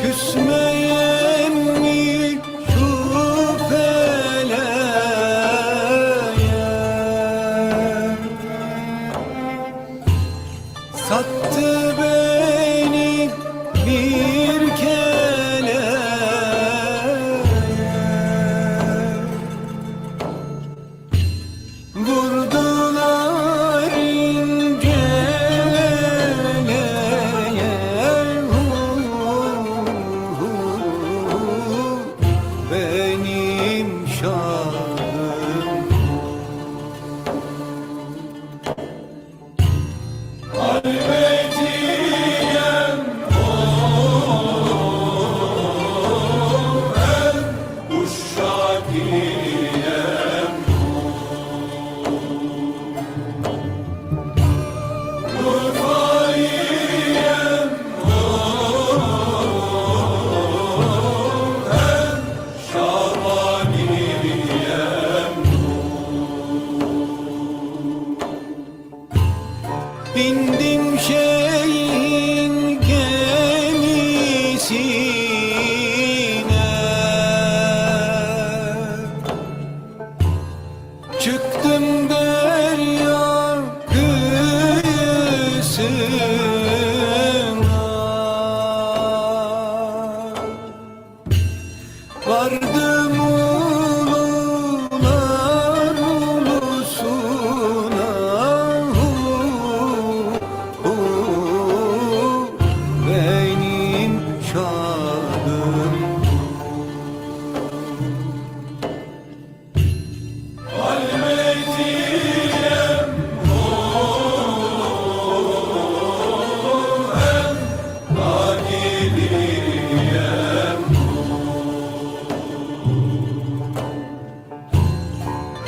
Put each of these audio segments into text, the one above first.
Küsmeyen mi şu feleğe, sattı beni bir keleğe, vurdular ince leleye, benim şahım. Halvediyem uşakiyem, Rıfaiyem Şabaniyem. Bindim şeyin gemisine, çıktım derya kıyısına, vardım ulular ulusuna, benim şahım. Halvediyem Agiliyem,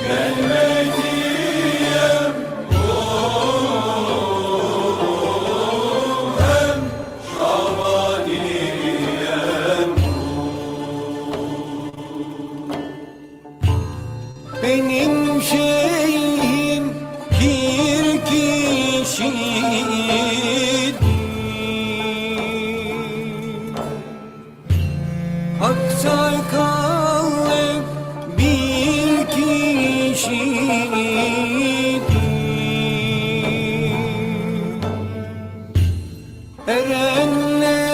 gelmediyem Şabaniyem. Benim şeyim bir kişidir, Hak sakallı bir kişidir. Erenlerin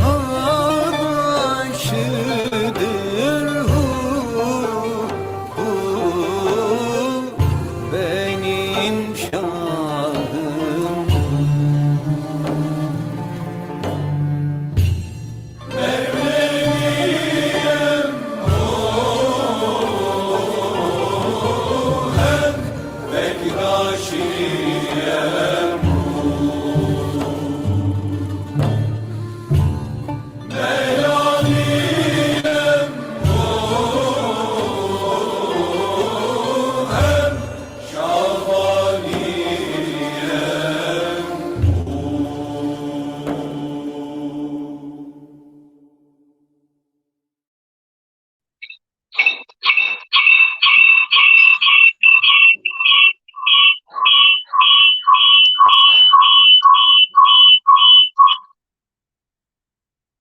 adaşıdır, benim şahım. Mevleviyem Bektaşiyem, Melaliyem Şabaniyem.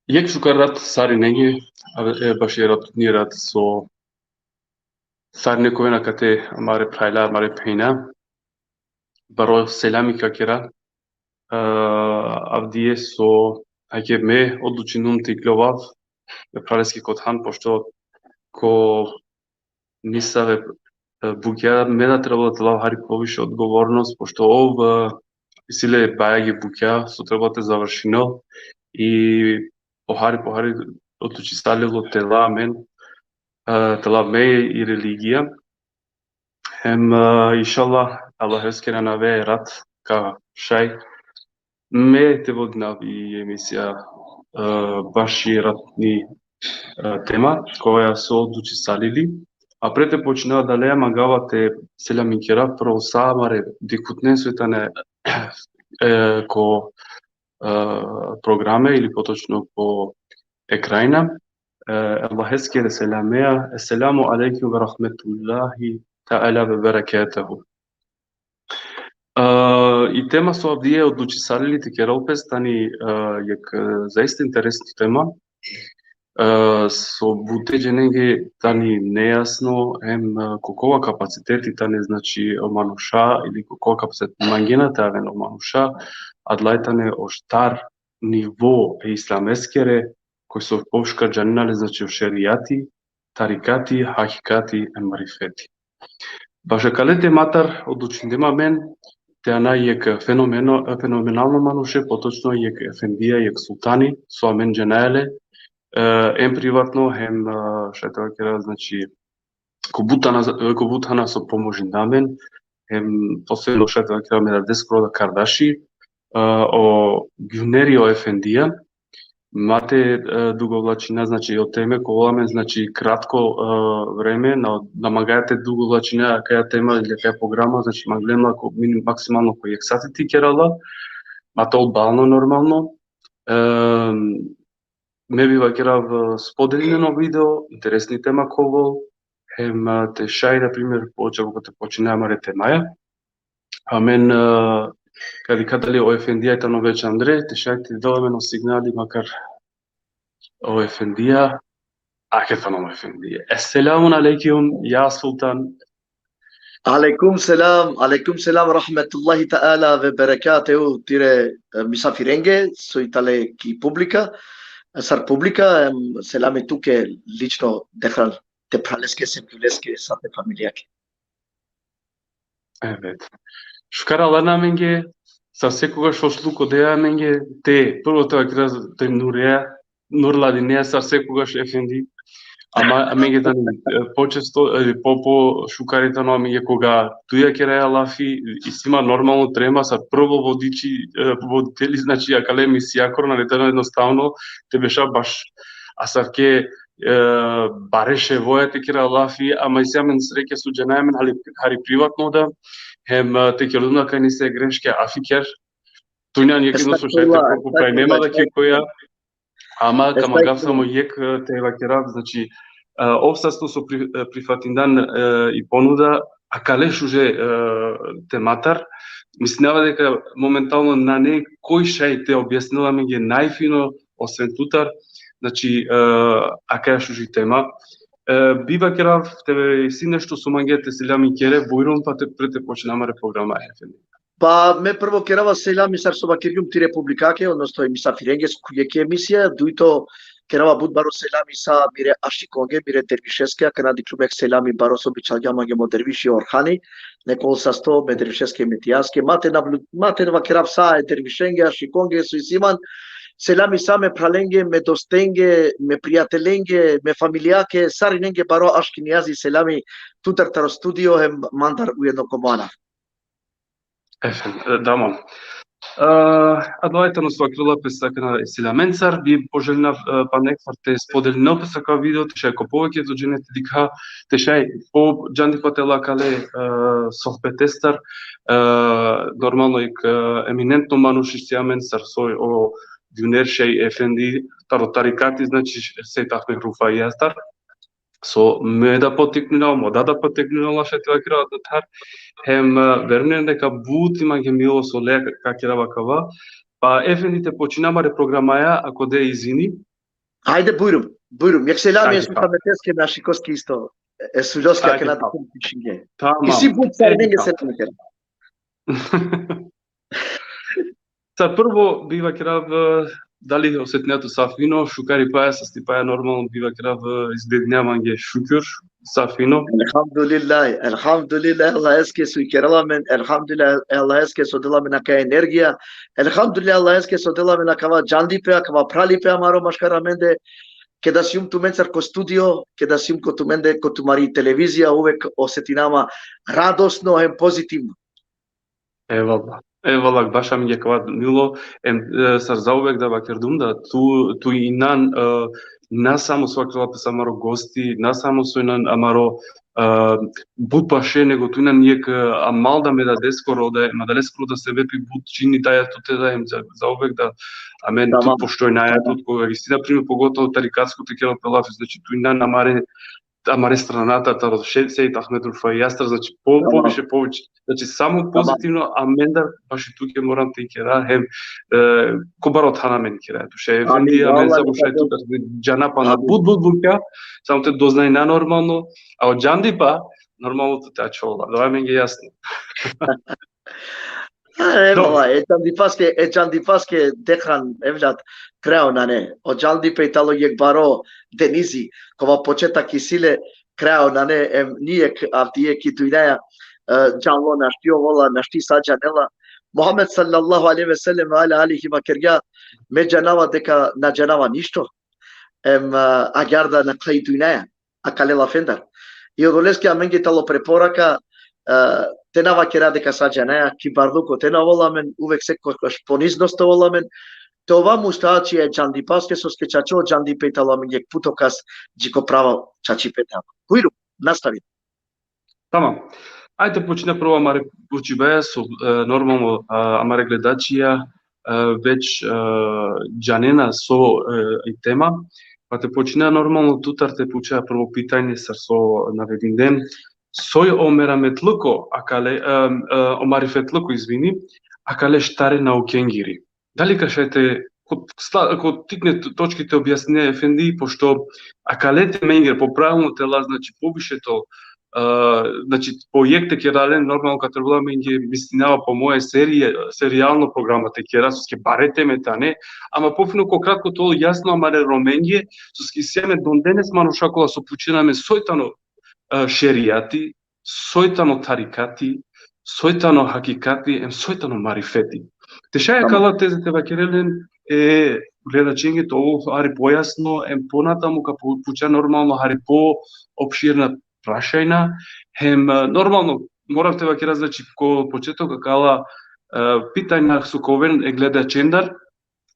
Jek shukarat sari nengi bashirat nirat so sarne koena kate amare phaila amare pheina baro selami kakira avdie so ake me oduchinum tiklovav prareski kothan pošto ko nisave bukia mena trebalo tla hari poviše odgovornost pošto ov Силе бајаги буќа, сутреблата завршино и похари отлучисталило тела мен, тела ме и религија. Hem inşallah Allah heskera nave rat ka şey me te vodnavi emisija baš ratni tema koja su odluči salili. A prete počinava da leja magava te selaminkera pro samare dikutne svetane ko programe ili potočno ko ekrajna. Allah heskera selamea. Esselamu alaikum ve rahmetullahi ta'ala ve berekatuhu. И тема со овдие одлучисалилите кералпе стани јак заиста интересна тема. Со бутеđенеге тани нејасно колкова капацитети тане значи омануша или колкова капацитет мангена тавен омануша адлајтане оштар ниво исламескере кои со повшка джанинале значи шеријати, тарикати, хакикати и марифети. Баша калете матар одлучиндема мен те ана јек феноменално мануше, поточно јек ефендија, јек султани, со амен дженаеле, приватно, шетова кера, значи, кобутана со поможин намен, последно шетова кера ме да дескрода кардаши, о гюнерио ефендија, мате дуговлачина, значи, од теме коламе, значи, кратко време, намагајате дуговлачина, каја тема или каја програма, значи, маглемна, максимално кој ексати ти керала, мате одбално нормално. Ме бива керав споделено видео, интересни тема ковол, те шај, например, почево кој те починаа маре темаја, а мен, кади катали о ефендија тано веќе Андре, те шајте довемено сигнали, макар о ефендија, акетано о ефендија. Еселамун алейкум, ја султан. عليكم سلام ورحمة الله تعالى وبركاته tire misafirenge soy tale ki publica sar publica selame tu que lično dehral te praleske sempileske sate familijake. Evet. Шкаралана менге са секогаш ошлуко деа менге те првото е те нурладинеа са секогаш ефенди. Ама менге да почесто по шукарите но менге кога туја кераја лафи и сима нормално трема са прво водители значи акалеми сиакор на летено едноставно те беша баш асарке бареше војате кера лафи ама и семен среќа суџенајмен хари приватно да те керудна кај ни се грешке афикер туња ни едно слушајте колку прај нема да ќе која ама камагав само јек те вакерав значи обсасто со прифатиндан и понуда а калеш уже тематар мислева дека моментално на не кој шај те објаснила ми ги најфино освен тутар значи а кај ужи тема бива керав тебе си нешто со мангете селами кере бојрон па те прете почнамаре програма Па ме прво керава селами сар со бакериум ти републикаке, односно мисафиренге кујеке емисија, дуито керава буд баро селами са мире ашиконге, мире дервишеске, канади клубек селами баро со бичалгамаге мо дервиши орхани, некол са сто ме дервишеске метијаске, мате на керав са дервишенге, ашиконге, суисиман, селами са ме праленге, ме достенге, ме пријателенге, ме фамилијаке, сариненге баро ашкинијази селами, тутартаро студио хем мандар уедно комана. Дамон. Адлајтано со акрила песака на Селаменцар би пожелнав па неквар те споделено песака видео тешај ко повеќе до дженете дика тешај по џанди патела кале софбетестар нормално ик еминентно мануши Селаменцар сој о дюнершеј ефенди таро тарикати значи се тахме руфа и јастар со ме да потекнувам, мода да потекнувам шетива кира да тар хем вернен дека бут има ги мило со лека какира кава па ефендите починамаре програмаја ако де изини Ајде бујрум јак селами со таметеске наши коски исто е сулоски ака на тишинге и си бут сарненге селами кера Са прво бива кира дали осетњето сафино, шукари паја со стипаја нормално бива крав избеднявање шукур сафино. Elhamdülillah, elhamdülillah Allah eske su keralamen, elhamdülillah Allah eske so delamen aka energija, elhamdülillah Allah eske so delamen aka jandipe, aka pralipe amaro maškaramende, kada sium tu mencar ko studio, kada sium ko tu mende ko tu mari televizija, uvek osetinama radosno и позитивно. Евалак баша ми ги кават мило, сар заувек да вакердум да ту и на само свакрилапе самаро гости, на само сојнан амаро буд паше, него туина ниек амал да ме даде скоро да мадале скоро да се вепи буд чини да ја туте да им заувек да амен тут поштој најатот кога ги си на пример поготово тарикатското кела пелафи, значи туина амаре страната таро се Ахмед Руфаи Јастар, значи повише, значи само позитивно, а менда баш и туке морам те кера хем кобарот хана мен кера туше евенди амен само шај тука џанапа на буд само те дознај на нормално, а од џандипа нормалното те ачола, тоа мен ги јасно. Евала, џандипаске дехан евлат крао на не. Од џандипе и тало јек баро Денизи, кога почетак и силе крао на не ниек автие ки тујнаја џанло наштио вола нашти саџанела. Мухамед саллаллаху алейхи ве селем ва алейхи ва кергја ме џанава дека на џанава ништо. Аѓарда на кај тујнаја, а калела фендар. И одолеске аменги тало препорака тенава кера дека саџанаја ки бардуко тена воламен увек секогаш понизност воламен. Това муштачи е џандипаске со скечачо џандипе таламен јек путокас џико права чачипета. Кујру, настави. Тама. Ајде почина прво амаре почибеја со нормално амаре гледачија веќе џанена со и тема. Па те почина нормално тутар те почина прво питање со наведен ден. Сој омераметлуко, омарифетлуко, извини, акале штаре на окенгири. Дали кашете, ако тикне точките објасне Ефенди, пошто акалете менгер по правилно тела, значи побишето, значи проекте ќе раден нормално кај требала менге мислинава по моја серијално програмата ќе раске барете мета не, ама пофино ко кратко тоа јасно амаре роменге, со ски семе донденес манушакола со починаме сојтано шеријати, сојтано тарикати, сојтано хакикати, сојтано марифети. Тешаја кала тезете вакерелен гледачењето ово ари појасно, понатаму ка пуча нормално ари по опширна прашајна, нормално моравте вакера, значи ко почеток кала питања со ковен гледачендар,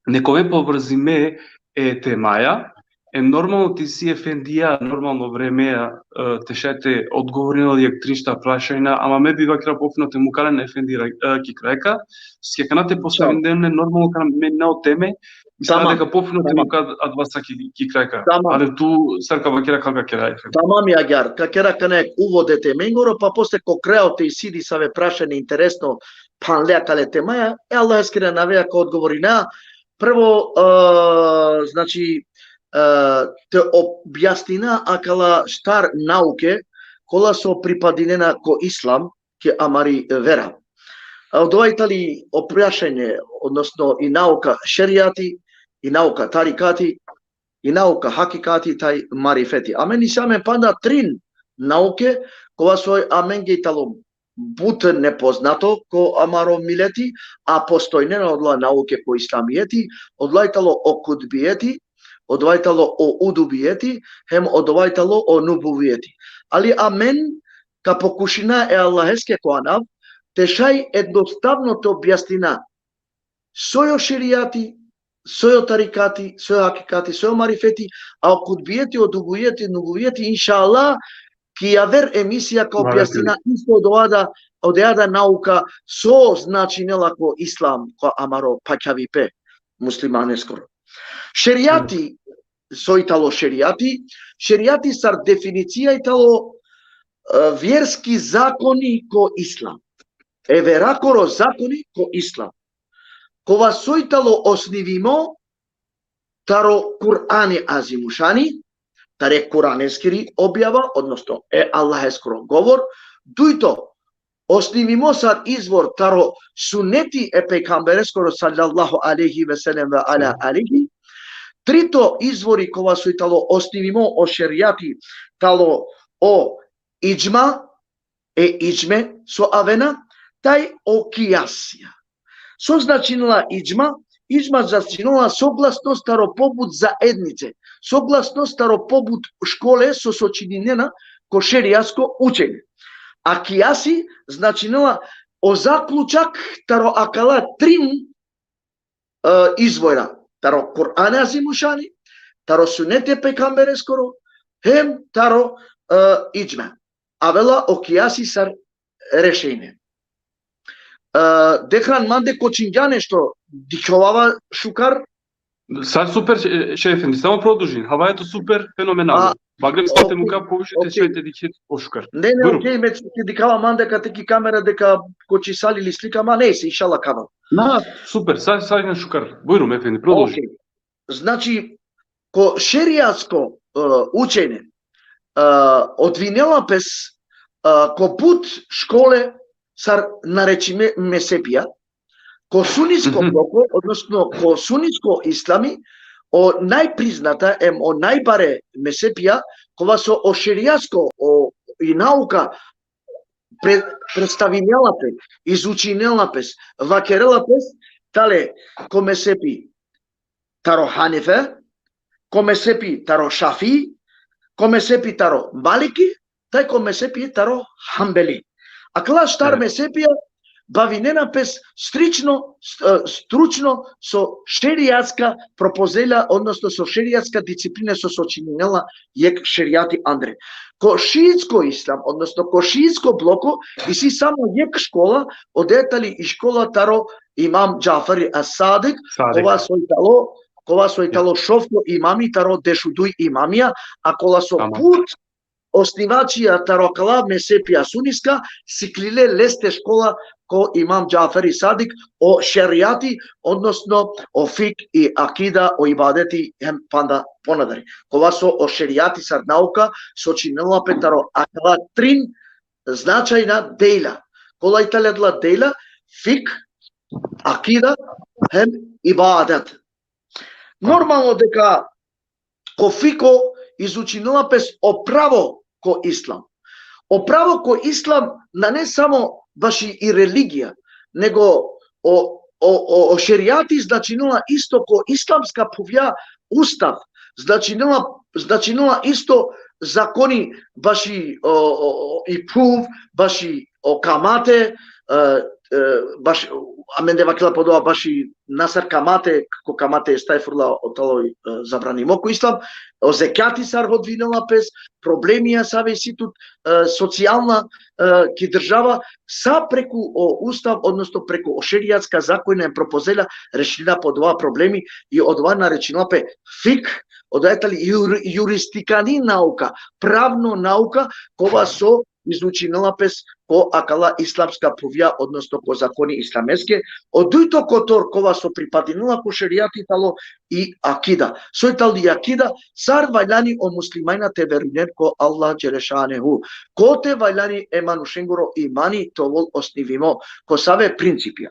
некове поврзиме темаја, нормално ти си Ефендија, нормално времеја тешете одговорила јак тришта прашајна, ама ме бива кра пофино те му карен Ефенди ки крајка, ски канате поставен ден нормално кара мен на теме, мисля дека пофино те му кара адваса ки крајка. Але ту сарка вакера кака кера Ефенди. Тамам јагар, какера кане уводете менгоро, па после ко креоте и сиди саве прашање интересно, пан леакале темаја, Аллах ескира навеја ко одговори на прво, значи те објаснина акала штар науке кола со припадинена ко ислам ке амари вера. Одовајтали опрашање, односно и наука шеријати, и наука тарикати, и наука хакикати, тај марифети. Амени саме панда трин науке кога сој аменгејтало бут непознато ко амаро милети, а постојнена одла науке ко исламиети, одлајтало о кудбиети, одвајтало о удубиети, хем одвајтало о нубувиети. Али амен, ка покушина е Аллахеске коанав, тешај едноставно те објаснина сојо ширијати, сојо тарикати, сојо хакикати, сојо марифети, а о кудбиети, о дубуиети, нубувиети, иншааллах, ки ја вер емисија ка објаснина исто од еада наука со значинела ко ислам, ко амаро паќавипе, муслимане скоро. Шеријати, сојтало шеријати сар дефиниција итало вjerски закони ко ислам. Веракоро закони ко ислам. Кова сојтало основимо, таро Кур'ани азимушани, таре Куранескири објава, односно Аллахескро говор, дујто Основимо сар извор таро сунети е пекамберескоро саллаллаху алейхи веселем ве аля алейхи. Трито извори кога со тало основимо о шеријати тало о иджма е иджме со авена, тај о кијасија. Со значинала иджма, иджма значинала согласно старопобуд заеднице, согласно старопобуд школе со сочинена ко шеријатско учење. А кијаси значинала о заклучак таро акала трин извора, таро Кур'ане азимушани, таро сунете пекамберескоро, хем таро иджме. Авела о кијаси сар решење. Дехран манде кочинѓане што дичовава шукар. Сар супер шефенди, само продолжи. Хава ето супер феноменално. Баглем стате мука повишите шоите дичет ошкар. Не, окей, ме ќе дикава манде кате ки камера дека кочисали или слика, ма не се иншала кава. На, супер, сар на шукар. Бујрум ефенди, продолжи. Значи, ко шеријатско учење, одвинела пес ко пут школе сар наречиме месепија, ко суниско блоко, односно ко суниско ислами, о најпризната о најбаре месепија, кога со о шеријатско и наука представинела пе, изучинела пес, вакерела пес, тале ко месепи таро Ханифе, ко месепи таро Шафи, ко месепи таро Малики, тај ко месепи таро Хамбели. А кла штар месепија бавинена пес стручно со шеријатска пропозелја, односно со шеријатска дисциплина со сочинела јек шеријати Андре. Ко шиитско ислам, односно ко шиитско блоко, и си само јек школа, одетали и школа таро имам Џафари ас-Садик, кога сојтало шовко имами таро дешудуј имамија, а кола со пут основачија таро кала месепија суниска, сиклиле лесте школа ко имам Џафари Садик о шеријати, односно о фик и акида, о ибадети панда понадари. Кога со о шеријати сар наука сочинела петаро акала трин значајна дејла. Кола италедла дејла фик, акида, ибадет. Нормално дека ко фико изучинела пес о право ко ислам. О право ко ислам на не само баши и религија, него о шеријати значинела исто ко исламска повја устав, значинела исто закони баши и пув, баши о камате, баш аменде вакила подоа баши насар камате, ко камате стајфурла отало забрани моко ислам, о зекати сар одвинела пес, проблемија саве ситут социјална ки држава са преку о устав, односно преку о шеријатска законна пропозелја решена по два проблеми и од ова наречена пе фик, одаетали јуристикани наука, правно наука, кога со изучинела пес ко акала исламска повја, односно ко закони исламеске, од дујто котор кога со припадинела ко шеријати тало и акида. Сојтал и акида, сар вајлани о муслимајна те веринен ко Аллах Джелешанеху. Ко те вајлани еманушенгоро имани товол основимо, ко саве принципија.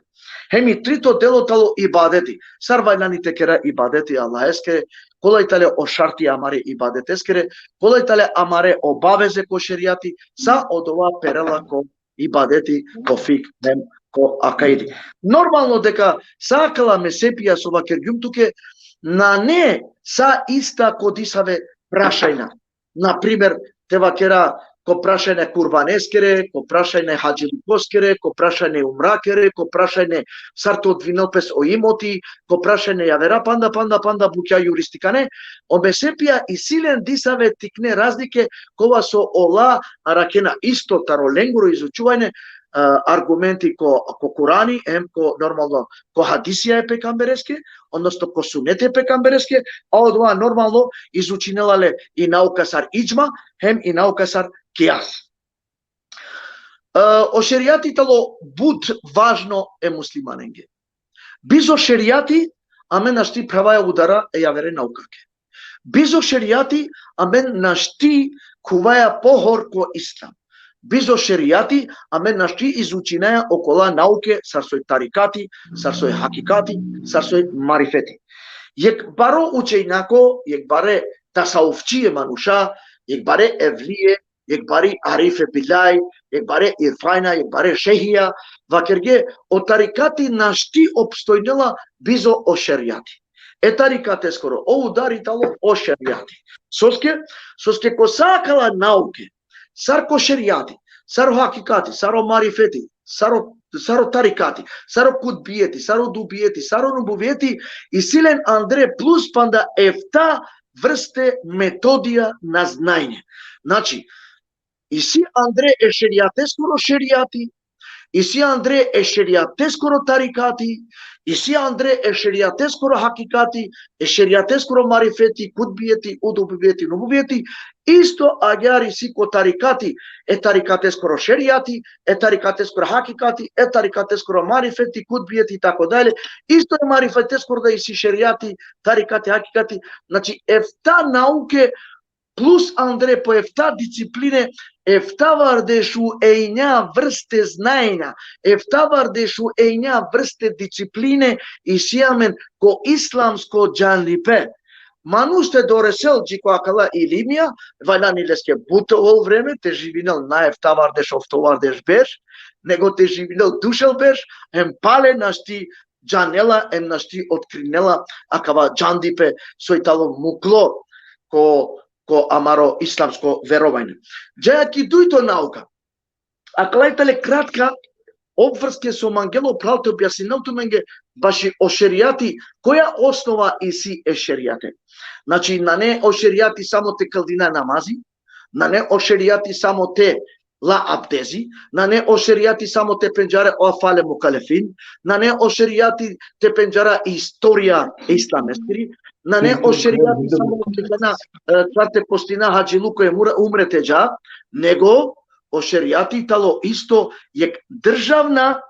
Хеми трито дело тало ибадети. Сар вајлани те кера ибадети Аллахеске, колајтале о шарти амаре ибадетескере, колајтале амаре обавезе ко шеријати, са од ова перела ко ибадети, ко фик, ко акаиди. Нормално дека сакала месепија со вакергјум туке, на не са иста кодисаве прашајна. Например, те вакера ко прашајне курбанескере, ко прашајне хаџиликоскере, ко прашајне умракере, ко прашајне сарто од винелпес о имоти, ко прашајне јавера панда буќа јуристикане, о месепија и силен дисаве тикне разлике кога со ола аракена исто таро ленгуро изучување аргументи ко Курани, ко нормално ко хадисија е пекамбереске, односно ко сунет е пекамбереске, а од ова нормално изучинелале и наука сар иджма, и наука сар кијас. О шеријати тало буд важно е муслиманенге. Бизо шеријати, амен нашти праваја удара е јавере наукаке. Бизо шеријати, амен нашти куваја похор ко ислам. Бизо шеријати, аме нашти изучинаја окола науке, сар сој тарикати, сар сој хакикати, сар сој марифети. Јек баро учејнако, јек баре тасауфчие мануша, јек баре евлие, јек бари арифе билај, јек баре ирфајна, јек баре шехија, вакерге о тарикати нашти обстојнела бизо о шеријати. Е тарикате скоро о ударитало о шеријати. Соске ко сакала науке, сарко шеријати, саро хакикати, саро марифети, саро тарикати, саро кутбиети, саро дубиети, саро нубувети и силен Андре плюс панда ефта врсте методија на знаење. Значи, и си Андре е шеријате скоро шеријати, и си Андре е шеријате скоро тарикати, и си Андре е шеријате скоро хакикати, е шеријате скоро марифети, кутбиети, удубиети, нубувети, исто агјари си ко тарикати, е тарикате скоро шеријати, е тарикате скоро хакикати, е тарикате скоро марифети, кутбиети и така дале, исто е марифете скоро да и си шеријати, тарикати, хакикати, значи ефта науке плюс Андре по ефта дисциплине, ефта вардешу ејња врсте знаења, ефта вардешу ејња врсте дисциплине и сијамен ко исламско џанлипе. Мануште доресел джико акала илимија, вајнани леске буто ол време, те живинел на ефта вардеш офтовардеш беш, него те живинел душел беш, ем пале нашти џанела, ем нашти откринела акава џандипе сојтало мукло ко амаро исламско верување. Джајаки дујто наука, а клајтале кратка обврске со мангело пралте објаснилто менге баши о шеријати, која основа и си е шеријате. Значи, на не о шеријати само те калдина намази, на не о шеријати само те ла абдези, на не о шеријати само те пенџаре о афале мукалефин, на не о шеријати те пенџара историја исламескри, на не о шеријати само те на тварте постина хаџилу кој умрете џа, него о шеријати тало исто јек државна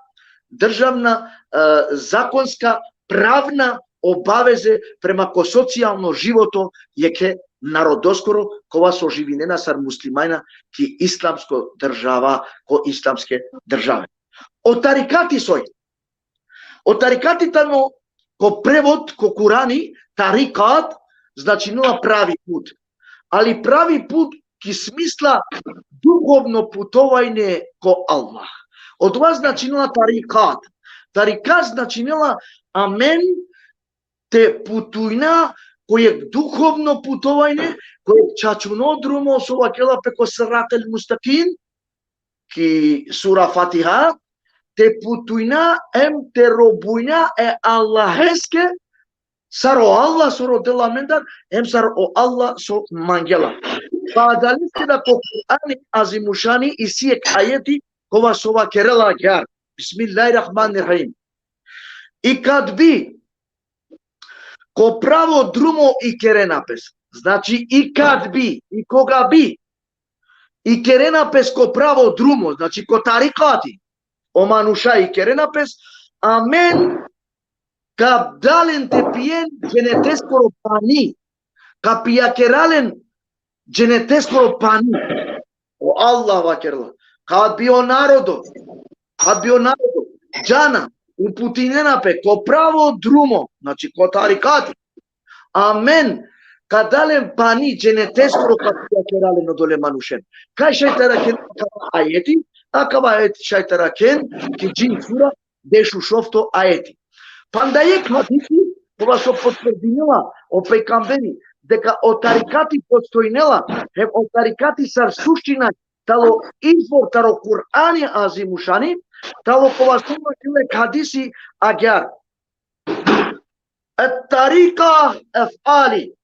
законска правна обавезе према ко социјално живото јеке народоскоро кога со живинена сар муслимајна ки исламско држава, ко исламске држави. О тарикати сој. О тарикати тано ко превод, ко Курани, тарикат значи нула прави пут. Али прави пут ки смисла духовно путување ко Аллах. Од това значи нула тарикат. Тарикат значи нула амен те путујна кој духовно путување, кој чачуно друмо со вакела пеко срател мустакин, ки сура Фатиха, те путујна ем те робујна е Аллахеске, сар о Аллах со родела мендар, ем сар о Аллах со мангела. Па дали сте да ко Курани азимушани и сиек ајети, кова со вакерела гјар. Бисмиллахир-рахманир-рахим. И кад би ко право друмо и керенапес. Значи и кад би, и кога би, и керенапес ко право друмо, значи ко тарикати, омануша и керенапес, амен кабдален те пиен дженетескоро пани, капијакерален дженетескоро пани. О Аллах вакерла. Кад био народо, џана, упутинена пе ко право друмо, значи ко тарикати. Амен, кадален пани дженетескоро капијакерален одоле манушен. Кај шајтаракен ајети, акава ајети шајтаракен, ки джин сура дешу шофто ајети. Панда е хадиси, кога со потврдинила о пејкамбери, дека о тарикати постојнела, о тарикати сар суштина, тало извор таро Кур'ани азимушани, тало кога сума човек хадиси агјар. Тарика ефали.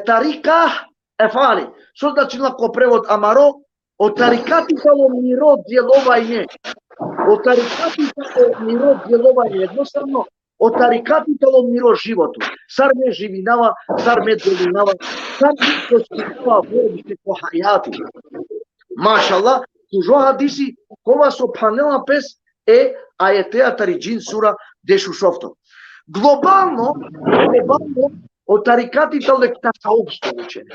Тарика ефали. Со значи на ко превод амаро, о тарикати тало миро делување. О тарикати тало миро делување. Едноставно, о тарикати тало миро живото. Сар ме живинава, сар ме делинава, сар ме постигнава војбите ко хајати. Машалла, тужо хадиси, кога со панела пес е ајетеа тариджин сура дешу шофто. Глобално, о тарикатите лек тасауфско учење.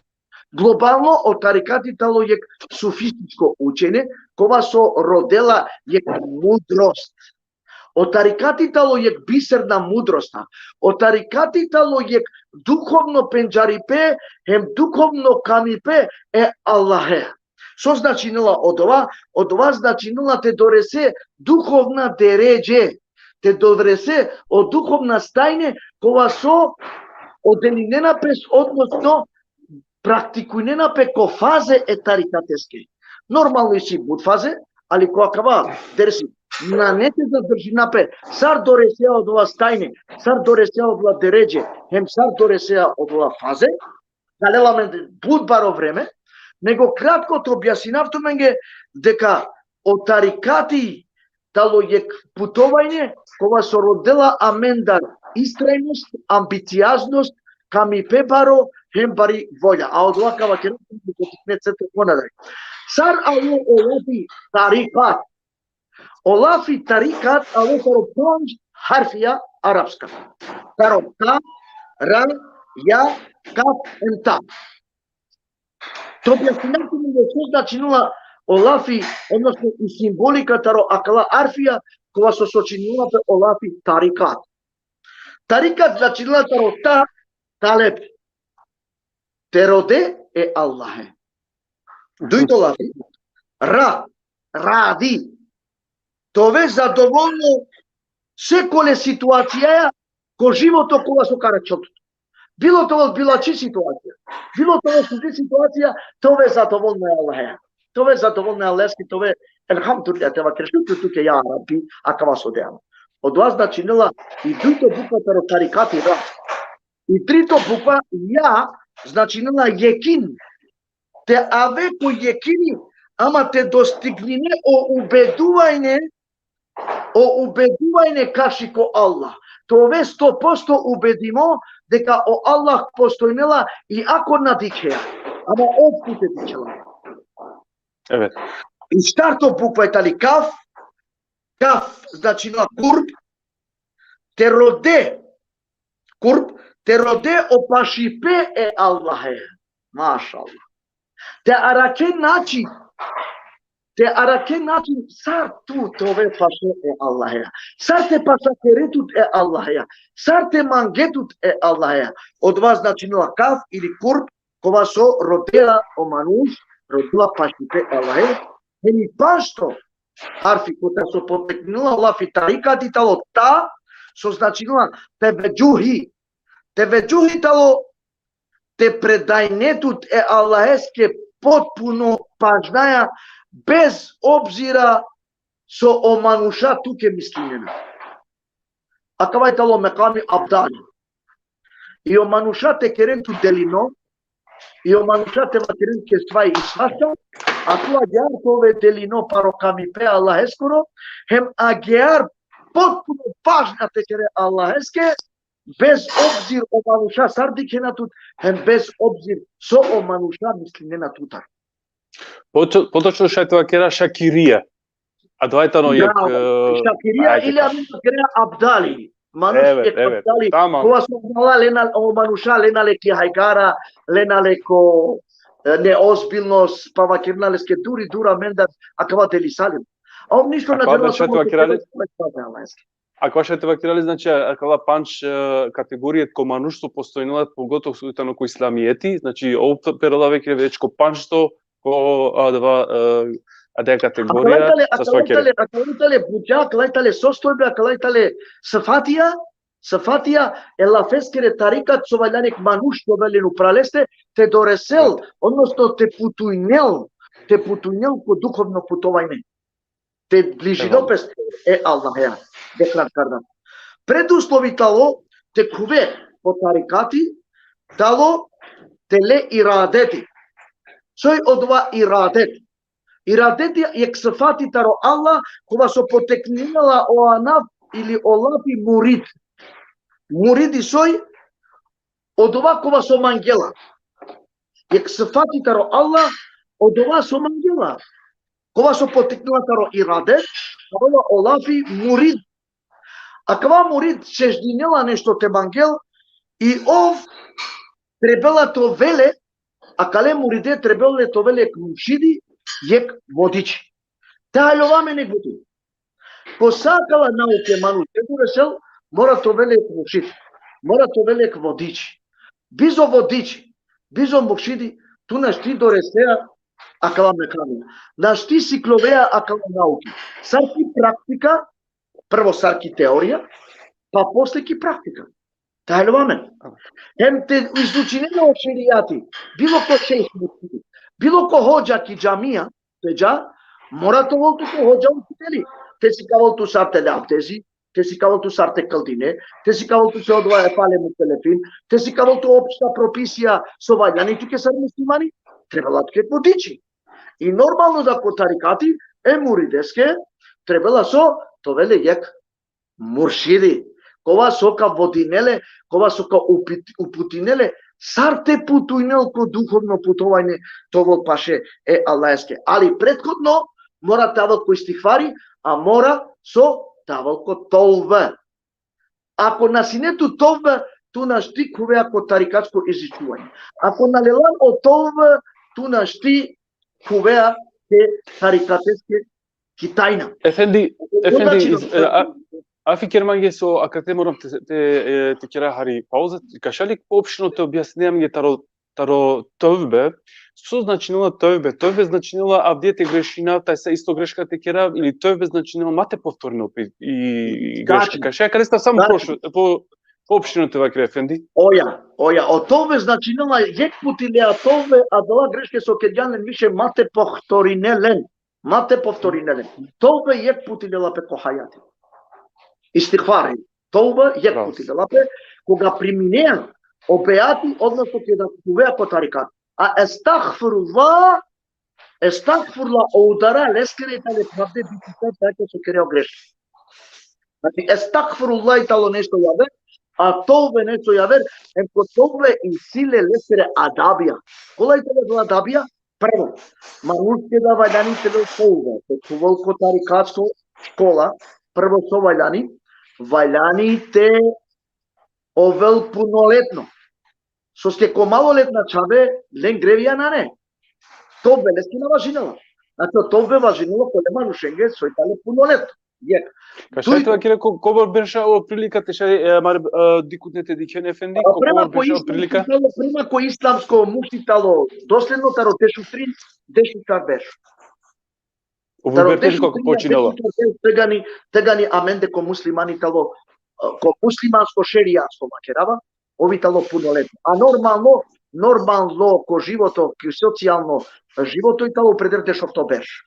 Глобално од тарикатитало е суфистичко учење, кога со родела е мудрост. Од тарикатитало е бисерна мудроста. Од тарикатитало е духовно пенџарипе, хем духовно камипе е Аллахе. Со значинила од ова значинила те доресе духовна дереđe, те доресе од духовна стајне, кога со оделинена прес, односно практикујнена пеко фазе е тарикатеске. Нормално си буд фазе, али кога кава дерси на не те задржи напе, сар доресеа од ова стајне, сар доресеа од ова дереđe, хем сар доресеа од ова фазе, галеламе буд баро време, него краткото објаснавто менге дека од тарикати тало е путување, кога со родела амендар истрајност, амбицијазност, ками пебаро, хем бари волја. А од ова кава ќе не цете понадај. Сар ало олафи тарикат. Олафи тарикат ало таро панж харфија арапска. Таро та, ра, ја, каф, ента. То објаснавте ми да се значинува олафи, односно и символиката ро акала арфија, кога со сочинувате олафи тарикат. Тарикат значинува таро та, талеб. Тероде е Аллахе. Дујто олафи. Ра, ради. Тове задоволно секоле ситуација ко живото кога со карачотото. Било тоа билачи ситуација. Било тоа суди ситуација, тове задоволно е Аллахе. Тове задоволно е Аллахе, тове елхамдулилlah тева крешуту туке ја Раби, а кава со дејано. Од вас значинела и дујто буквата ро тарикати ра. И трито буква ја значинела јекин. Те аве кој јекини, ама те достигнине о убедување каши ко Аллах. Тове 100% убедимо дека о Аллах постојнела и ако надикеа, ама опите дичела. Evet. И старто буква е тали каф, каф значи на курб, те роде, курб, те роде опашипе е Аллахе. Маша Аллах. Те араке начин, сар ту тове паше е Аллахе. Сар те пашакеретут е Аллахе. Сар те мангетут е Аллахе. Од вас значинила каф или курб, кога со родела о мануш, родила пашипе е Аллахе. Хеми пашто, арфи која со потекнила лафи тарикати тало та, со значинила те веđuhi тало те предајнетут е Аллахеске потпуно пажнаја, без обзира со омануша туке мислинена. А кавај тало меками абдали. И омануша те керенту делино, и омануша те матерен ке ствај и сваша, а туа геар тове делино паро ками пе Аллахескоро, хем агеар потпуно пажна те кере Аллахеске, без обзир омануша сардикена тут, хем без обзир со омануша мислинена тутар. Поточно што е тоа кера шакирија. А двајтано е шакирија или кера абдали. Мануш е абдали. Кога со мала лена омануша ленале ки хајкара, ленале ко неозбилност, па вакерналеске дури дура мендар, а кава дели салим. А ом ништо на дела со А кога што тоа кирали, значи, кога панч категоријат ко мануштво постојнила, поготово суетано ко исламиети, значи, овој периода веќе веќе ко панчто, ко аде категорија со свакер. А калајтале буџа, калајтале состојбе, калајтале сафатија, елафескере тарикат со вајланек мануштво велено пралесте, те доресел, односно те путујнел ко духовно путување. Те ближинопес е Аллахја. Деклар кардан. Предуслови тало те куве по тарикати, тало теле ирадети. Сој од ова ирадет. Ирадети е ксафати таро Аллах, кога со потекнинала оанав или олафи мурид. Муриди сој од ова кога со мангела. Е ксафати таро Аллах, од ова со мангела. Кога со потекнила таро ирадет, ова олафи мурид. А кога мурид чеждинела нешто те мангел, и ов требела то веле, а кале муриде требеле товеле мушиди ек водичи. Тайловаме не гуди. Посакала науке ману решил, мора товеле мушиди, мора товеле водичи. Бизо водичи, бизо мушиди, ту нашти доресеа акала меканија. Нашти сикловеа акала науки. Сарки практика, прво сарки теорија, па после ки практика. Тайловаме. Hem te izlučinele o šerijati, bilo ko šejh mufti, bilo ko hođa ki džamija, teđa, mora to voltu ko hođa učiteli. Te si kaval tu sarte abdezi, te si kaval tu sarte kaldine, te si kaval tu se odvaja pale mu telefin, te si kaval tu opšta propisija so valjani, tuke sad muslimani, trebala tuke podići. I normalno da ko tarikati, murideske, trebala so, to vele jek muršidi. Кова сока водинеле, кова сока упутинеле, сарте путујнел ко духовно путување, тоа паше аллајске. Али претходно мора тавал кој стихвари, а мора со тавал ко толве. Ако насинету толве, ту нашти кувеа ко тарикатско изичување. Ако налелан о толве, ту нашти кувеа ке тарикатеске китајна. Efendi, Афи керманге со акате морам те кера хари пауза. Кашалик поопштено те објаснувам ги таро товбе. Што значило товбе? Товбе значило авдете грешина, тај се исто грешка те кера или товбе значило мате повторно и грешка. Каша каде ста само поопштено те вака Ефенди? Оја, о товбе значило јек пути леа товбе, а дала грешке со кеѓанен више мате повторинелен. Мате повторинелен. Товбе јек пути лела пеко хајати. Истихвари, толба јек пути делапе, кога приминеа обеати, односно ќе да кувеа по тарикат. А естагфирулла удара лескере тале правде битите така се керео грешки. Значи естагфирулла и тало нешто јаве, а толбе нешто јаве, ко толбе и силе лескере адабија. Кола и теле адабија? Прво, манушке да вајданите до толбе, се волко тарикатско школа, прво со вајляните овел пунолетно. Со ске малолетна чабе, лен гревија на не. То белески на важинала. Значи, то бе важинало кој нема нушенге, со итале пунолетно. Јек. Кај тоа ќе реко кога беше ова прилика теше мар дикутнете дикен Ефенди, кога беше ова прилика? Према кој исламско муфтитало доследно таро тешутрин, дешутар беше. Обрбете како починало. Тегани аменде ко муслимани тало, ко муслиманско шеријанско макерава, ови тало пунолетно. А нормално ко живото, ко социјално живото и тало предерте што то беше.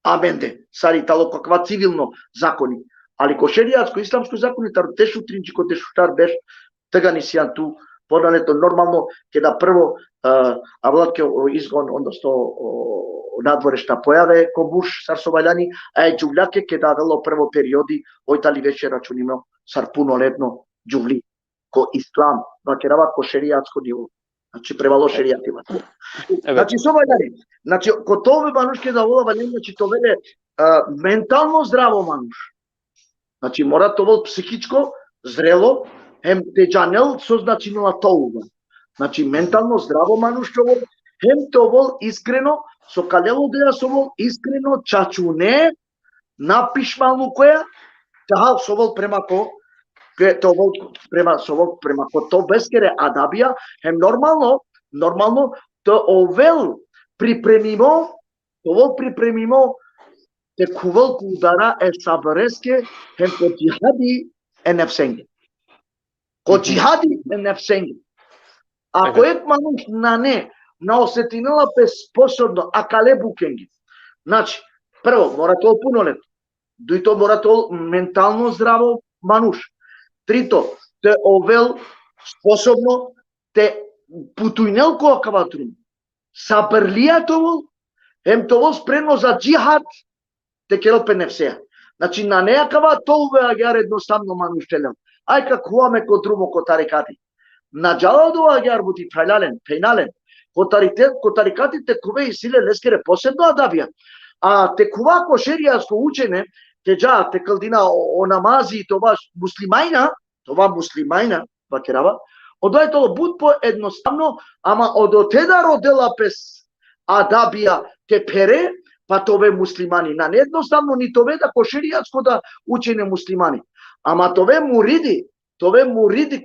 Аменде, сари тало каква цивилно закони. Али ко шеријанско, исламско закони, таро тешутринчи ко тешутар беше, тегани сијан ту, поналето нормално ќе да прво авлад ќе изгон, односно надворе шта појаве ко буш сар со вајлани, а џувљаке ќе давело прво периоди, ојтали веќе рачунимо сар пунолетно џувли, ко ислам, вакерава ко шеријатско ниво. Значи превало шеријатива. Значи со вајлани, значи ко тоа мануш ќе да вола вајлани, значи тоа веле ментално здраво мануш. Значи мора тоа психичко зрело, хем теџанел со значинала тоа. Значи ментално здраво мануш тоа, хем тоа искрено, со калево деја совол искрено чачуне напишмалу која тахал совол према ко према ко то бескере адабија, хем нормално то овел припремимо те кувел кудара сабреске хем ко џихади нефсенги. Ко џихади нефсенги. Ако ек мануш на осетинала способно, а кале букенги. Значи, прво, мора тоа пунолет. Дуито мора тоа ментално здраво мануш. Трито, те овел способно, те путујнел која каватрун. Сабрлијатово, ем тоа спремно за џихад, те керопе нефсеја. Значи, на неја кава толве агјар едноставно мануш телем. Ај как хуаме ко друмо ко тарикати. На джаладова агјар бути пејнален. Ко тарикатите куве и силе лескере посебно адабија. А те кува ко шеријаско учене, те джа, те калдина о намази, това муслимајна, вакерава, Одајтало буд по едноставно, ама од теда родела пес адабија те пере, па тове муслимани. На неедноставно ни тове да кошеријатско да учене муслимани. Ама тове муриди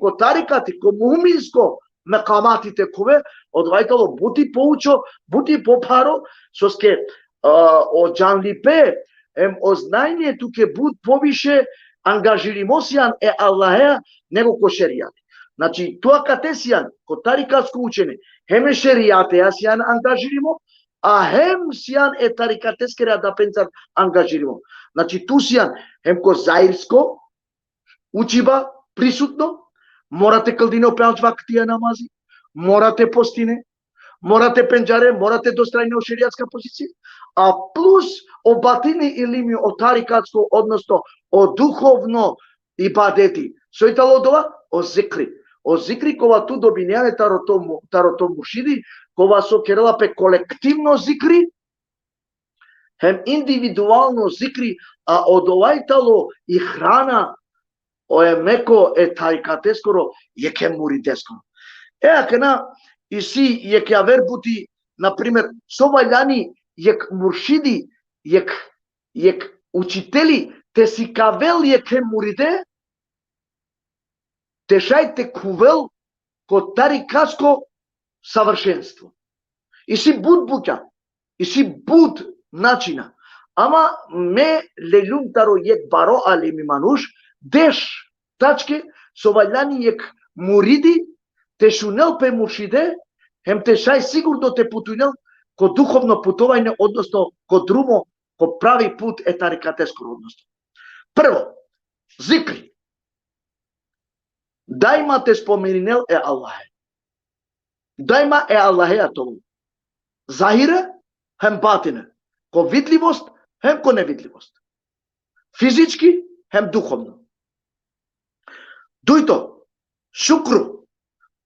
ко тарикати, ко муминско мекаматите кове, одвајтало бути поучо, бути попаро, соске о джанлипе, ознајнието ке буд повише ангажиримосијан Аллахеа него ко шеријат. Значи, тоа кате сијан, ко тарикатско учене, хеме шеријатеа сијан ангажиримо, а хем сијан тарикатескереа да пенцар ангажиримо. Значи, ту сијан, хем ко заирско, учиба присутно, морате калдино пеалч вактија намази, морате постине, морате пенџаре, морате дострајне о шеријатска позиција, а плюс о батини илими о тарикатско, односно о духовно ибадети. Сојтало од ова? О зикри кога ту добинеане тарото мушиди, кога со керела пе колективно зикри, хем индивидуално зикри, а од овајтало и храна, меко тарикатескоро, јеке муридескоро. Кена, и си јек ја вербути, например, совајлјани, јек муршиди, јек учители, те си кавел јеке муриде, те шајте кувел ко тарикатско савршенство. И си буд буќа, и си буд начина. Ама ме лелюмтаро јек баро алими мануш, деш тачке, совајлјани јек муриди, те шунел пе муршиде, хем те шај сигурно те путунел ко духовно путување, односно ко друмо, ко прави пут тарикатеско односно. Прво, зикри. Дајма те споменинел Аллахе. Дајма Аллахеа тоа. Захире, хем батине. Ко видливост, хем ко невидливост. Физички, хем духовно. Дујто, шукру.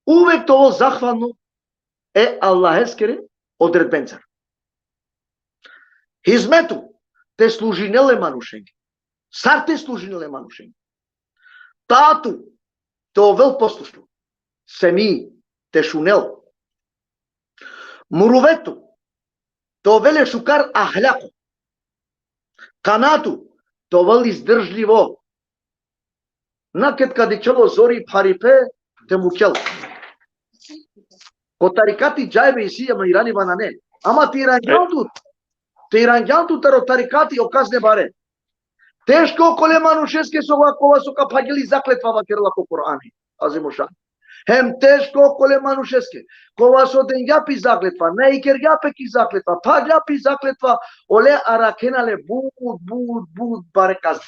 Увек тоа захвално Аллахескере одредбенцар. Хизмету те служинеле манушенги. Сар те служинеле манушенги. Тату те овел послушно. Семи те шунел. Мурувету те овеле шукар ахляко. Канату те овел издржливо. Накет каде чело зори парипе те мукел. Ко тарикати џајбе и си ама ирани банане. Ама ти иранѓанту таро тарикати оказне баре. Тешко коле манушеске со вакова со капагели заклетва вакерла по Корани. Азимушан. Хем тешко коле манушеске. Кова со денјапи заклетва, не икергјапе ки заклетва, паѓапи заклетва, оле аракенале буд баре казни.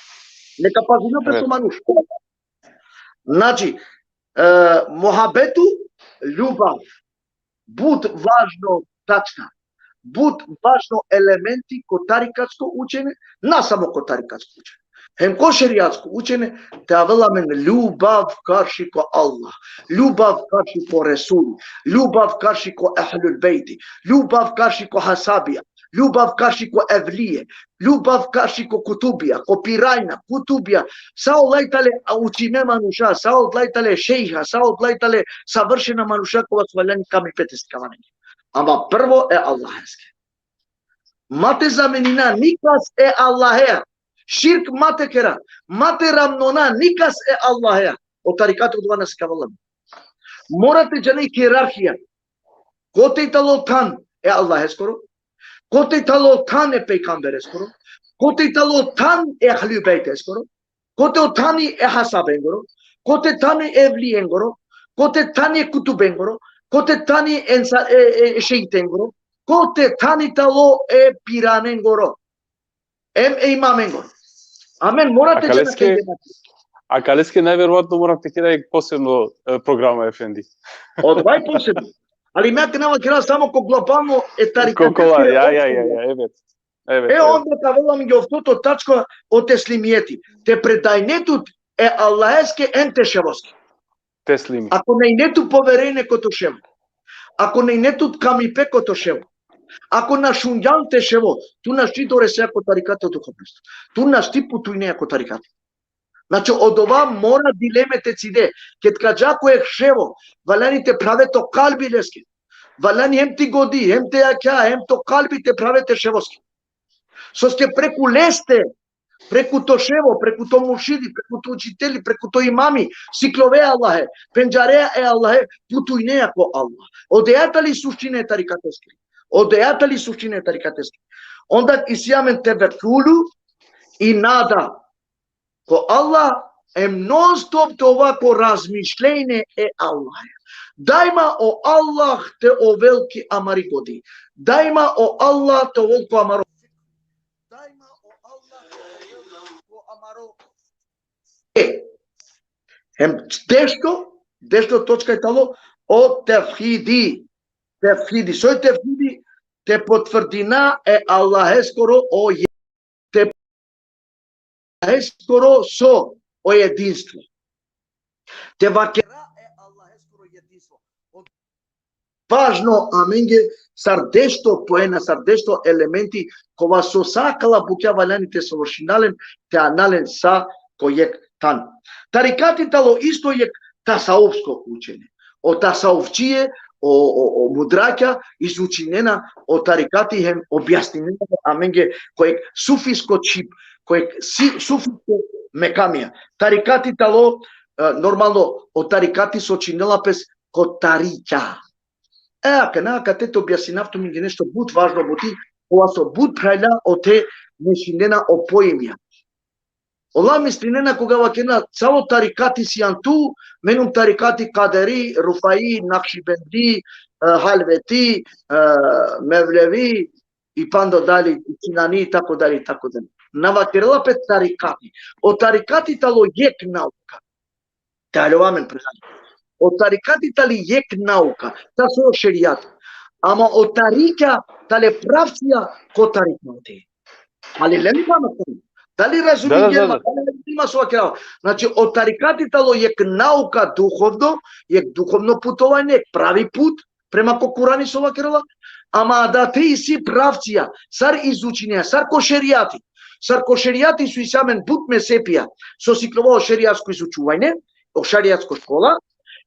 Нека пазино со мануш. Значи, мохабету, љубав, буд важно тачка, буд важно елементи ко тарикатско учене, не само ко тарикатско учене. Хем ко шеријатско учене, те веламен љубав карши ко Аллах, љубав карши ко Ресул, љубав карши ко Ахлул Бейти, љубав карши ко Хасабија, љубав карши ко Евлие, љубав карши ко Кутубија, ко Пирајна, Кутубија, са одлајтале учиме мануша, са одлајтале шејха, са одлајтале савршена мануша кога свалјани ками петескавање. Ама прво Аллахеске. Мате заменина никас Аллахеа. Ширк мате кера, мате рамнона никас Аллахеа. Од тарикатот два не скавалам. Морате џане иерархија. Коте талотан Аллахескоро, коте талотан пейгамберескоро, коте талотан Ахлу Бейтескоро, коте тани Хасабенгоро, коте тани Евлиенгоро, коте тани Кутубенгоро, коте тани Шейтенгоро, коте тани тало Пираненгоро. Имаменгоро. Амен, морате џане. А Калески најверојатно морате ќе дај посебно програма Ефенди. Одвај посебно. Али ме нема кера само ко глобално тарикат. Онда кавелам ги овтото тачко од теслимиети. Те предајнетут Аллахеске ентешевоски. Теслими. Ако нејнету поверење ко тошево. Ако нејнетут камипе ко тошево. Ако на шунѓан тешево, ту на шти доре се ако тариката духовност. Ту на шти путујне ако тариката. Значи, од ова мора дилемете циде. Кет кажако е хшево, валяни те правето калби лески. Валяни хем ти годи, хем те јакја, хем то калби те правете шевоски. Соске преку лесте, преку то шево, преку то муршиди, преку то учители, преку то имами, сиклове Аллахе, пенджареа е Аллахе, путујнеа ко Аллах. Одејата ли суштина е тарикатески? Одејата ли суштина е тарикатески? Онда исјамен те векулу и нада. Ко Аллах е нон-стоп овако размишлење е Аллах. Дајма о Аллах те о велки амари годи. Дајма о Аллах те о велко амаро. Дајма о Аллах те о велко амаро. Дешто точка е тало о тевхиди. Тевхиди. Сој тевхиди те потврдина е Аллах скоро о те скоро со о единство. Те вакера е Аллах скоро единство. Важно, аменге, сардешто поена, сардешто елементи, кога со сакала буќа валяните совршинален, те анален са којек тан. Тарикати тало исто јек тасаувско учење. О тасаувчие, о мудраќа, изучинена о тарикати хем објаснена, аменге, којек суфиско чип, којек суфиско мекамија. Тарикати тало, нормално, о тарикати со чинела пес ко тариќа. Канака те објаснавто ми ги нешто буд важно бути, ова со буд прајла о те нешинена о поимја. Ола мислинена кога вакена цало тарикати си анту, менум тарикати кадери, руфаи, накшибенди, халвети, мевлеви и пандо дали, цинани и тако дали, тако дали. Навакерела пет тарикати. О тарикати тало јек наука. Талјовамен презани. О тарикати тали јек наука. Та со шеријат. Ама о тарика тале правција ко тарикати. Али леми паметно. Дали разуми герма, дали има со акрава. Значи, од тарикати тало јек наука духовно, јек духовно путување, прави пут, према ко Курани со акрава, ама да те и си правција, сар изучинија, сар ко шеријати. Сар ко шеријати су и самен буд месепија, со сиклово шеријатско изучување, о шеријатско школа,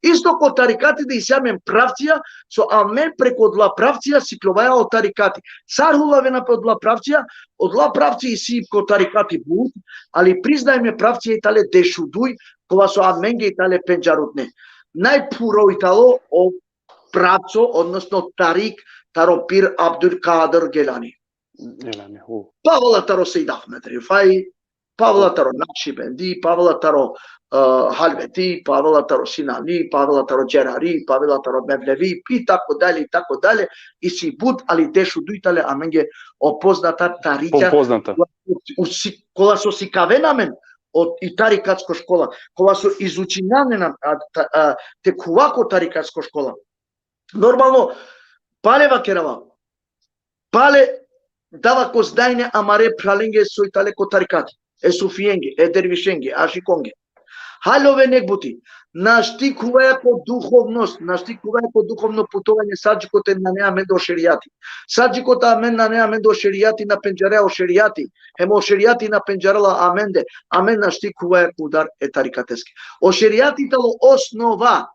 исто ко тарикати да и самен правција, со амен преку одла правција сикловаја о тарикати. Сар хулавена по одла правција, одла правција и си ко тарикати буд, али признајме правција и тале дешудуј, кога со аменге и тале пенджарутне. Најпуро и тало о правцо, односно тарик, таро пир Абдул Кадир Гелани. Павла таро Сейд Ахмед Рифаи, Павла таро Накшибенди, Павла таро Халвети, Павла таро Синани, Павла таро Джерари, Павла таро Мевлеви, и тако дале, и си буд, али дешу дујтале, аменге опозната тарика, кога со сикавенамен од и тарикатско школа, кога со изучинанена текувако тарикатско школа. Нормално, палева керава, пале дава ко здајне амаре праленге сој тале ко тарикати, е суфиенге, е дервишенге, ашиконге. Халове некбути, наштикуваја ко духовност, наштикуваја ко духовно путување, саджикот е на неа мен до шеријати. Саджикот амен на неа мен до шеријати, на пенџареа о шеријати, емо шеријати на пенџарела аменде, амен наштикуваја ко удар е тарикатески. О шеријати тало основа,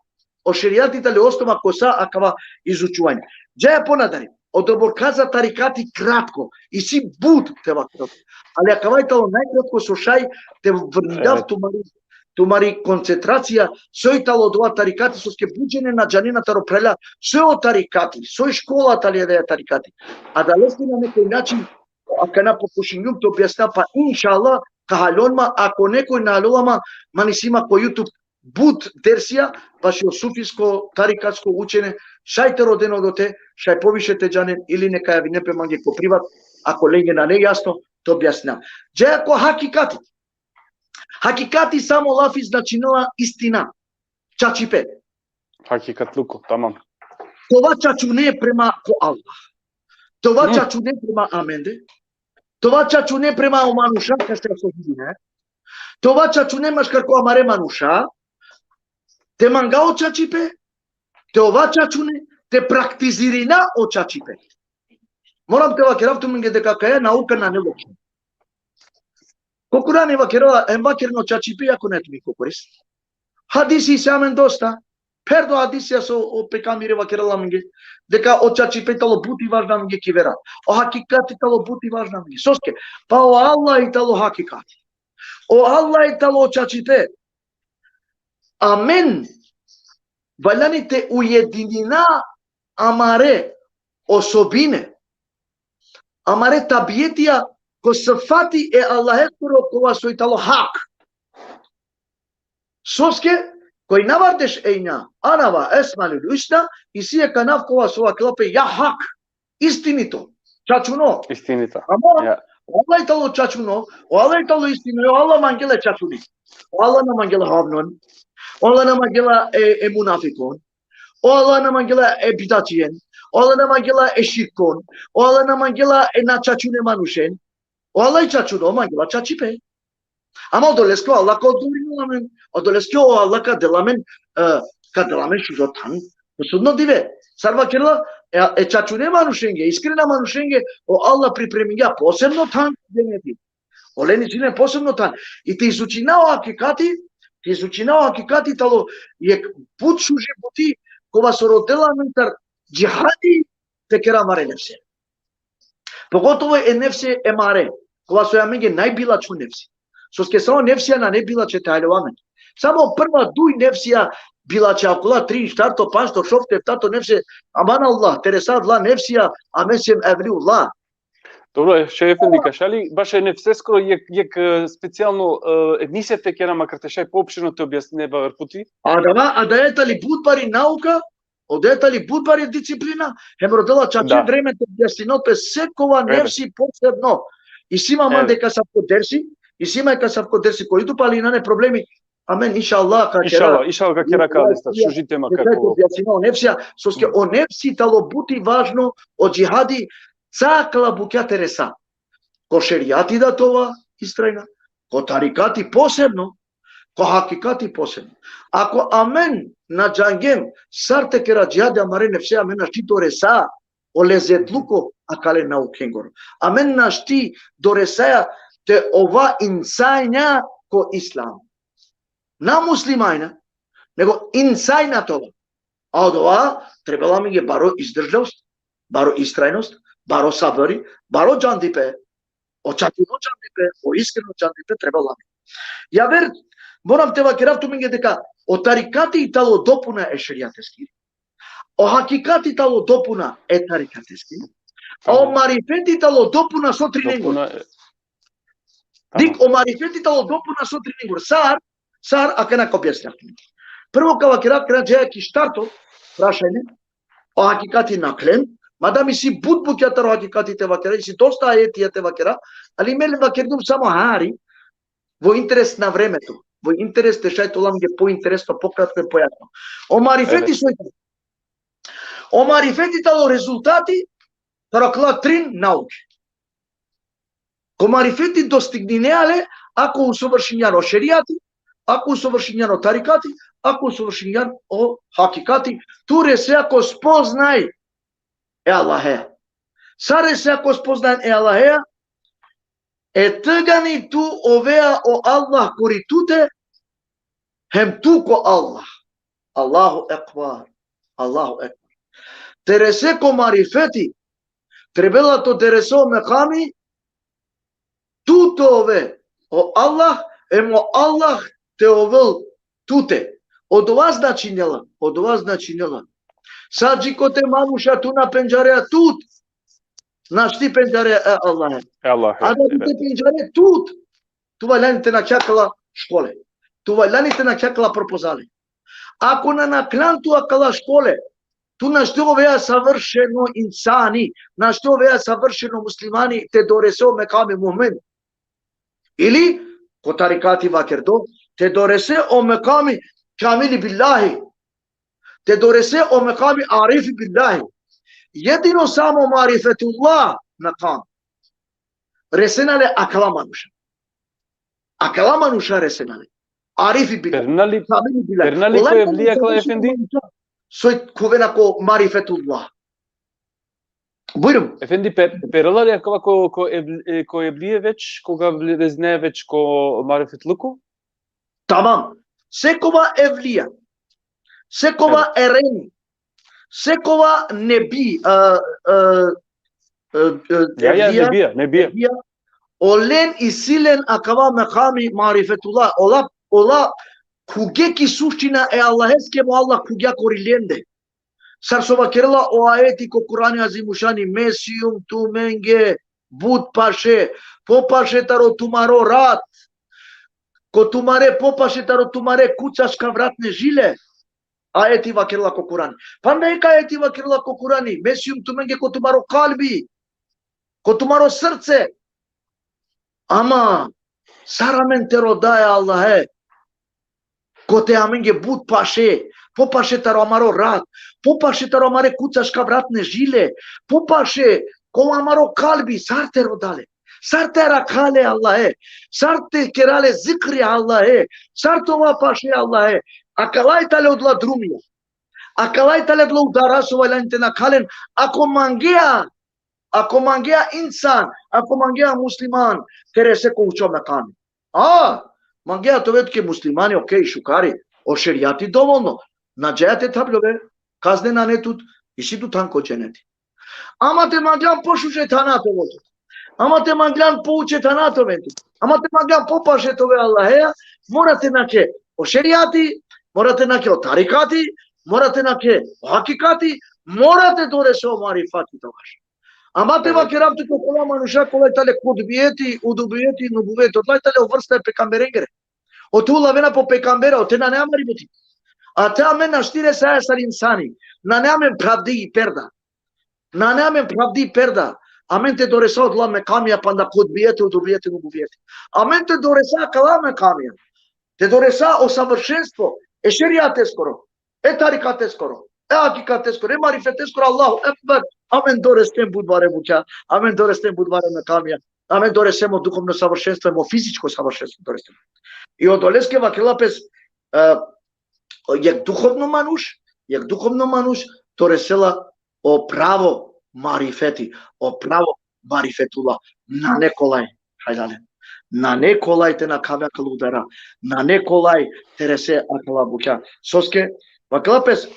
о шеријати тало основа коса акава изучување. Джаја понадари, одобор каза тарикати кратко, и си буд тева кратко. Али акавајтало најкратко со шај, те врнидав тумари концентрација, сој тало од ова тарикати, со ске буџене на джанината ропрела, сој о тарикати, сој школата ли е да е тарикати. А да лесни на некој начин, ака на покушињум, то објасна, па иншалла, кахалонма, ако некој на алолама, манисима по YouTube, буд дерсија, баш о суфиско, тарикатско учене, шајте родено до те, шај повише те джанен, или нека ја ви не преманге ко приват, ако лење на нејасно, то објасна. Джаја ко хакикати. Хакикати само лафи значинала истина. Чачипе. Хакикатлуко, тамам. Това чачуне према ко Аллах. Това чачуне према аменде. Това чачуне према омануша, кај се видиме. Това чачуне машкар ко амаре мануша. Те мангао чачипе. Те ова чачуне, те практизирина о чачипе. Морам те вакеравту менге дека кај наука на невочно. Ko Kurani vakera no chachipi ako netmi kokoris. Hadisi samen dosta. Perdo hadisi aso o pekamire vakera laminge. Дека o chachipi talo buti važna minge kivera. O hakikati talo buti važna minge. Soske. Pa o Allah i talo hakikati. O Allah i talo chachipe. Amen. Valanite ujedinina amare osobine. Amare tabietija ko sfati e Allah ekuro kova so italo hak. Soske koji navardeš ejna anava esmali lušna i sije kanav kova so aklope ja hak. Istinito. Čačuno. Istinita. Ama Ja. Allah italo čačuno. O Allah italo istino. Allah mangele čačuni. O Allah na mangele havnon. O Allah na mangela e munafikon. O Allah na mangela e bidaciyen. O Allah na mangela e şirkon. O Allah na mangela e na čačune manushen. O Allah i čačuno mangela čačipe. Ama odolesko Allah ko odgovorimo. Odolesko Allah ka delamen šuzotan. Sudno dive. Sarva kirla e čačune manušenge, iskrena manušenge, o Allah pripreminja posebno tan deneti. Oleni čine posebno tan. I ti izučinao hakikati talo je put šuže puti kova se rodila mentar džihadi te kera mare nefse. Pogotovo je nefse emare, kova su jamenge najbilaču nefsi. Soske samo nefsija na nebilače tajlovamen. Samo prva duj nefsija bilače akula 3, 4, 5, šofte, tato nefse, aman Allah, teresad la nefsija, amesem evliullah. Добро, ще Ефенди, кажа ли, баше нефсескоро јек специјално еднисете ќе нама картешај поопширно те објаснева врхути? А да ета ли будбари наука, од ета ли будбари дисциплина, хем родила чаче времето објасниното секова нефси посебно. И сима ман дека са подерси, и сима дека са подерси, кои тупали на не проблеми, амен, иншаллах, Иншаллах, ка калеста, шужите ма како... Објаснено нефсија, соске о нефси тало бути важно, о джихади, цакла букја тереса. Ко шеријати да това истрајна, ко тарикати посебно, ко хакикати посебно. Ако амен на джангем, сарте кера джиади амаре нефсе, амен на шти дореса, о лезетлуко, акале наукенгор. Амен на шти доресаја, те ова инсајна ко ислам. На муслимајна, него инсајна това. А од ова, требала ми ги баро издржливост, баро истрајност, баро сабори, баро джандипе, очакувано джандипе, о искрено джандипе требала ми. Ја вер, морам те вакеравту минге дека о тарикати и тало допуна е шеријатески, о хакикати тало допуна е тарикатески, а о марифети тало допуна со тринингор. Дик о марифети тало допуна со тринингор. Сар, ака на објаснав. Прво кава кера джеја ки штарто, прашање, о хакикати наклен, мада ми си будбукјата ро хакикатите вакера, си доста аетијате вакера, али меле вакердум само хари, во интерес на времето, во интерес те шајто ламге поинтересно, пократко и појасно. О марифети сојте. О марифети тало резултати, таракла трин науки. Ко марифети достигнинеале, ако усовршињано шеријати, ако усовршињано тарикати, ако усовршињано о хакикати, туре се ако спознај е Аллахеја. Саре се ако спознај е Аллахеја, е тъгани ту овеа о Аллах коритуте, хем ту ко Аллах. Аллаху екбар. Аллаху екбар. Тересе ко марифети, требела то тересе о меками, туто ове о Аллах, емо Аллах те овел туте. Од ова значи нела, од ова значи нела. Саджико те мануша ту на пенџареа тут, на шти пенџареа е Аллах. А да те пенџаре тут, това ляните на чакала школе, това ляните на чакала пропозале. Ако на накланту акала школе, ту на што овеа савршено инсани, на што овеа савршено муслимани, те доресе о меками момент. Или, ко тарикати вакердо, те доресе о меками камили биллахи, те доресе о меками арифи биллахи. Jedino samo marifetullah makam. Resenale akala manusha. Akala manusha resenale. Arifi billah. Pernali ko evlija kala efendi? Soy kuvena ko marifetullah. Buyurun. Efendi, перала ли акава ко евлие веќе, кога влезнее веќе ко марифетлуку? Tamam. Sekova evliya. Sekova eren. Sekova nebi. Evliya. не бија. Olen isilen akava mekami marifetullah. Ola kugeki suština e Allaheske mu Allah kugja korilende. Sarsova kerala o ayeti ko Kur'an-ı Azimuşani Mesiyum tu menge bud paše popaše taro tumaro rat ko tumare popaše taro tumare kucaška vratne žile ayeti va kerala ko Kur'an. Panda eka ayeti va kerala ko Kur'ani Mesiyum tu menge ko tumaro kalbi ko tumaro srce ama saramen tero daje Allahe ko te amenge bud paše popaše taro amaro rat popaše taro amare kucaška vratne žile popaše ko amaro kalbi sarte rodale sarte rakale Allahe sarte kerale zikri Allahe sartova paše Allahe akalaj tale odla drumija akalaj tale odla udarasova lente na kalen ako mangea insan ako mangea musliman terese ko ucho mekami mangea to vetke muslimani okej šukari o šerijati dovoljno nađete tabljove kazne na netut i si tu tanko ceneti. Ama te maglan pošuše tanato vodu. Ama te maglan pouče tanato ventu. Ama te maglan popaše tove Allaheja. Morate nake o šerijati, morate nake o tarikati, morate nake o hakikati, morate dore se o marifati tovaš. Ama te vakeram te kokola manuša kolaj tale kudbijeti, udubijeti, nubuveti. Odlaj tale o vrsta pekamberengere. O tu lavena po pekambera, o te na neamari buti. A te amen na štire saja sar insani. Na neamen pravdi i perda. Na neamen pravdi i perda. Amen te doresa odla mekamija panda kudbijeti, udubijeti, nubuvijeti. Amen te doresa kala mekamija. Te doresa o savršenstvo. E šerijate skoro. E tarikate skoro. E hakikate skoro. E marifete skoro. Allahu ekber. Amen dorestem budvare muća. Amen dorestem budvare mekamija. Amen doresemo duhovno savršenstvo. Emo fizičko savršenstvo doresemo. I od Oleske vakelapes jak duhovno manuš, to resela o pravo marifeti, o pravo marifetula. Na Nekolaj, hajdale. Na Nekolaj te na kavja kaludara. Na Nekolaj te rese akala bukja. Soske, vakelapes,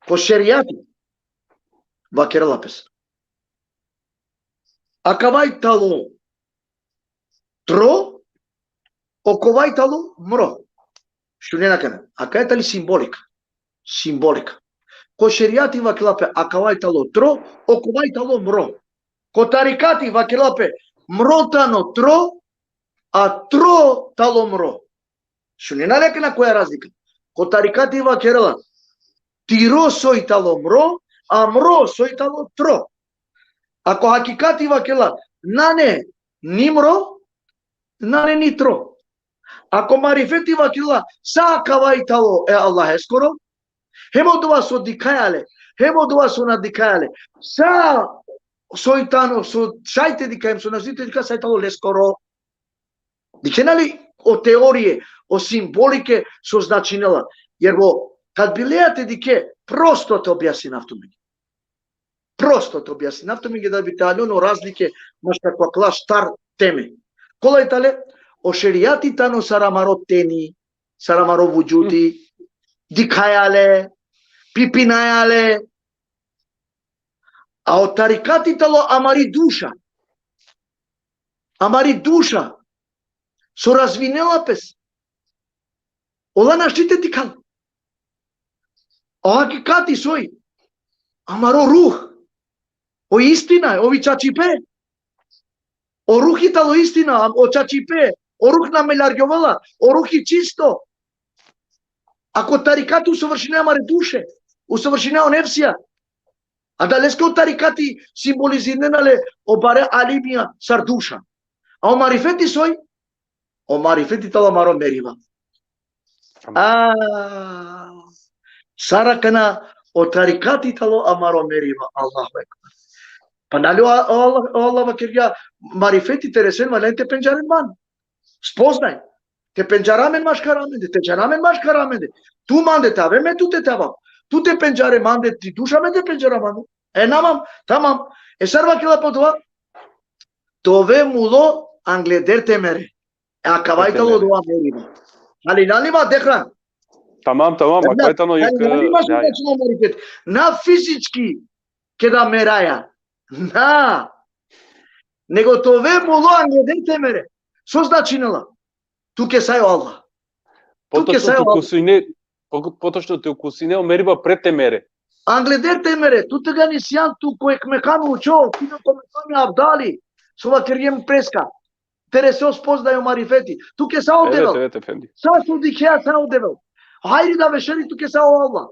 ko šerijati, vakelapes. Akavaj talo tro, okovaj talo mro. Što ne nakana. Aka je tali simbolika. Simbolika. Ko šerijati vakilape akavaj talo tro, okovaj talo mro. Ko tarikati vakilape mrotano tro, a tro talo mro. Što ne nakana koja je razlika. Ko tarikati vakirala tiro soj talo mro, a mro soj talo tro. Ako hakikati vakila nane ni mro, nane ni tro. Ako marifeti vakila sa kavai talo e Allah eskoro, hemo dova so dikajale, hemo dova so nadikajale, sa soitano so šajte dikajem, so nazite dika sa talo leskoro. Dikenali o teorije, o simbolike so značinela, jer kad bi lijate dike, prosto te objasni naftomigi. Prosto te objasni naftomigi da bi te aljono razlike, maš kakva kla štar teme. Kola je tale? O šerijati tano saramaro teni, saramaro vujudi, dikajale, pipinajale, a o tarikati talo amari duša, so razvinela pes, ola naštite dikal, o hakikati soj, amaro ruh, o istina, ovi čačipe, o ruhi talo istina, o čačipe, o ruh nam largjovala, o ruhi čisto. Ako tarikati usavršenja duše, usavršenja nefsija, a da leske o tarikati simbolizirane o bare alimija sar duša. A o marifeti soj, o marifeti talo maro meriva. Sarakana o tarikati talo amaro meriva. Allahu ekber. Pa nalio Allah vakirja marifeti teresen valente penjaren man. Spoznaj. Te penjaramen maškaramende, te jaramen maškaramende. Tu mande tave me tu te tava. Tu te penjare mande ti duša me te penjaramanu. Tamam. Сарва кела по това. Тове муло англедер темере. Акавайтало до Америка. Али налива дехран. Tamam, аквајтано ја. На физички ке да мераја. На. Него тове муло англедер темере. Со значинела? Туке сај Аллах. Поточно те укусине мерива пред темере. Англедер темере, туте га нисјан ту кој кмекану учо, кино коме абдали, сова керием преска. Тере се споздају марифети. Туке са одевел. Са судикеа са одевел. Хајди да вешери туке са Аллах.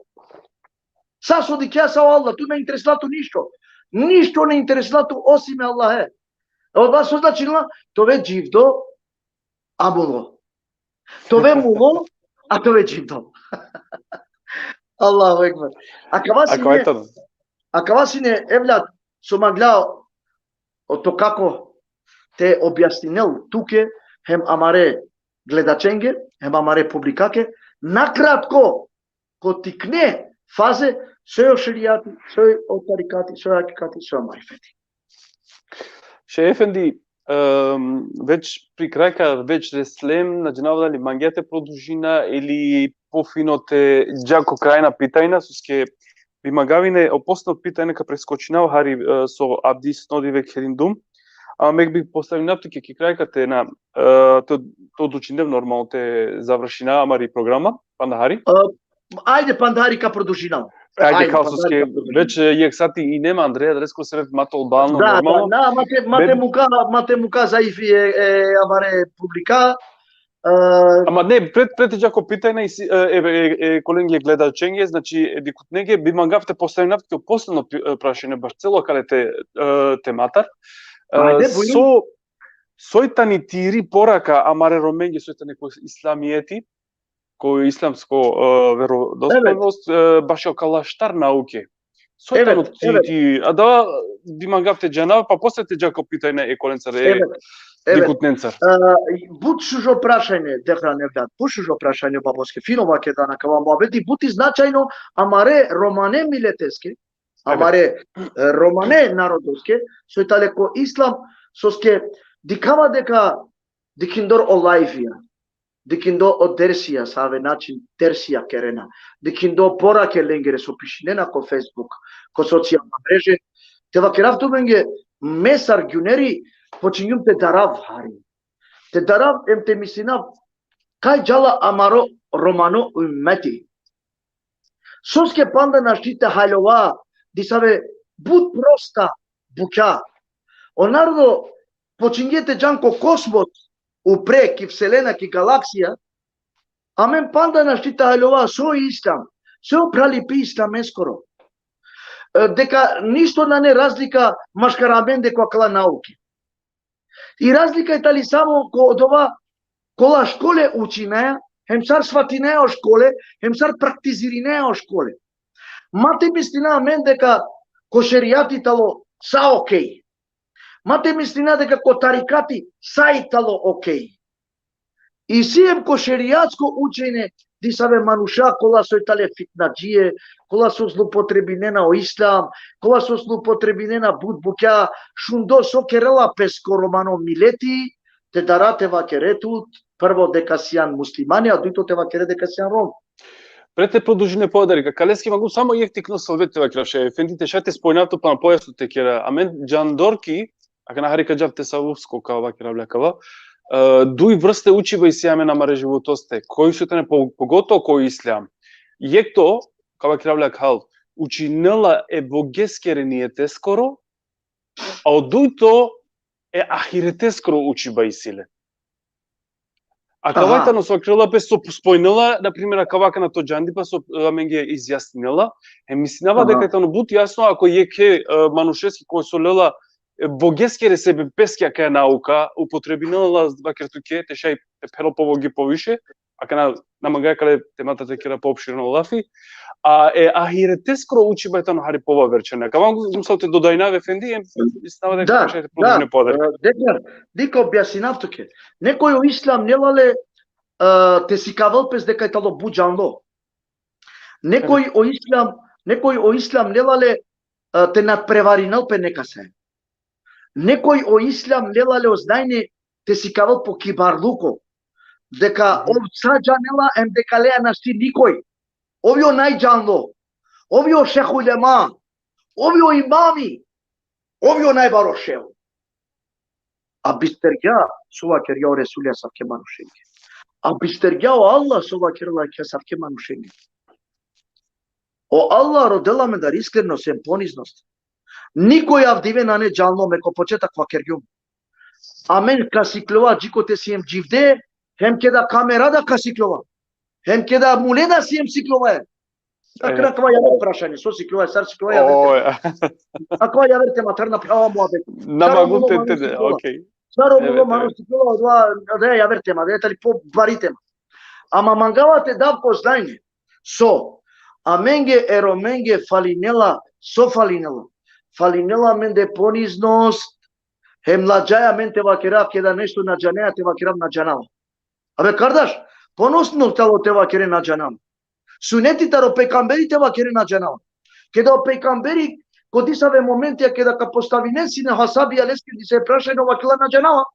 Са судикеа са Аллах, ту не интереслато ништо. Ништо не интереслато осиме Аллах е. Од вас значила, тове дживдо, а муло. Тове муло, а тове дживдо. Аллаху екбер. Акавасине евлят со маглао ото како те објаснил туке хем амаре гледаченге, хем амаре публикаке, накратко ко тикне фазе сој шеријати, сој тарикати, сој акикати, сој марифети. Ше Ефенди, веќе при крајка, веќе реслем, наџинава дали мангјате продужина или пофино те џако крајна питајна, соске бимагавине опосно питајна ка прескочинал хари со Абдис Нодивек Хериндум, а мек би поставил наптуке ки крајка те на то дучиндев нормално те завршина амари програма, пандахари? Ајде пандахари ка продужинал. Ајде као соске веќе јек сати и нема Андреја Дреско сред матол бално нормално. Да, мате мука заифи амаре публика. Ама не, пред џако питајна е коленги гледачење, значи дикот неге би мангавте постави како последно прашање баш цело каде те матар. Сојтани тири порака амаре роменги сојтани кој исламиети, кој исламско веродостојност баш окалаштар науке. Сојтано ти а да би мангавте џанава, па после те џако питајна е коленцар Дикутненцар. Бутшужо прашање, дехран евдат, бутшужо прашање бабоске, финова ке да накавам бабети, бути значајно, амаре романе милетеске, амаре романе народоске, сој талеко ислам, соске, дикава дека дикиндор олајфија, дикиндо од дерсија, саве начин дерсија керена, дикиндо пораке ленгере со пишинена ко Фейсбук, ко социјална мреже, тева керавту менге месар гюнери, почињум те дарав хари. Те дарав ем те мислинав кај джала амаро романо уммети. Соске панда наштите хајлова дисаве буд проста буќа. Онардо почињете джанко космос упре ки вселена ки галаксија, а мен панда наштите хајлова со ислам, се опралипи ислам ескоро. Дека ништо на не разлика машкарамен дека кала науки. И разлика е дали само од ова кола школе учине, хемсар сватине о школе, хемсар практизирине о школе. Мате мислина мен дека ко шеријати тало са окей. Мате мислина дека ко тарикати са и тало окей. И сием ко шеријатско учење дисаве мануша кола со итале фитнаджие, кола со злоупотребинена о ислам, кола со злоупотребинена будбуќа, шундо со керела песко романо милети, те дарате вакеретут, прво дека сијан муслимани, а дуито те вакере дека сијан ром. Пред те продолжине подарика, Калески магу само јехтикно совете вакраше, фендите шате спојнато па на појасот те кера, а мен Џандорки, ака на харика џавте савувско као вакера влякава, дуј врсте учива и сијаме на маре животосте, кој сутене погото кој ислам. Јекто, кава кравля кал, учинела е богескеренијете скоро, а од дујто е ахирете скоро учиба и силе. А кавајтано со крилапе со спојнела, например, кавака на тоџанди па со менге изјаснила, мислинава дека тано бут јасно ако јеке манушески кој со лела богескере себе пескија кај наука, употребинала вакертуке, те шај перо повоги повише, а кај на магај каде темата кера поопширно лафи, а е ахирете скоро учиба тано хари поваверчена. Кавам мислам те додајнаве фенди, става дека шајте продолжине подарка. Дека објаснав туке. Некој о ислам нелале те си кавалпес дека е тало буџанло. Некој о ислам нелале те надпреваринал пе нека се. Некој о ислам лелале ознајне те си кавал по кибарлуко, дека овца джанела ем дека леа нашти никој. Овио најджанло, овио шехулема, овио имами, овио најбаро шео. А бистергја сува керјао Ресулија савке манушенге. А бистергјао Аллах сува керла ке савке манушенге. О Аллах роделаме да искрено сем понизност. Никој авдивена не джално меко почетак вакерјум. Амен касиклова джикоте си ем дживде, хем ке да камера да касиклова. Хем ке да муледа си ем сиклова е. Така това ја прашање, со сиклова е, сар сиклова ја. Ако ја верте матер направа муабет. Нама гутете, окей. Саро било ману сиклова, да ја верте ма, да ли по барите ма. Ама мангавате давко знајне. Со, а менге ероменге фалинела, со фалинела. Фалинела мен де понизност, хем ладжаја мен те вакера, ке да нешто на джанеја те вакерам на джанала. Абе кардаш, поносно тело те вакере на джанала. Сунетите ро пекамберите вакере на джанала. Ке да пекамбери, коди саве моменти, ке да ка постави неси на хасаби, алески ди се праша на вакела на джанала.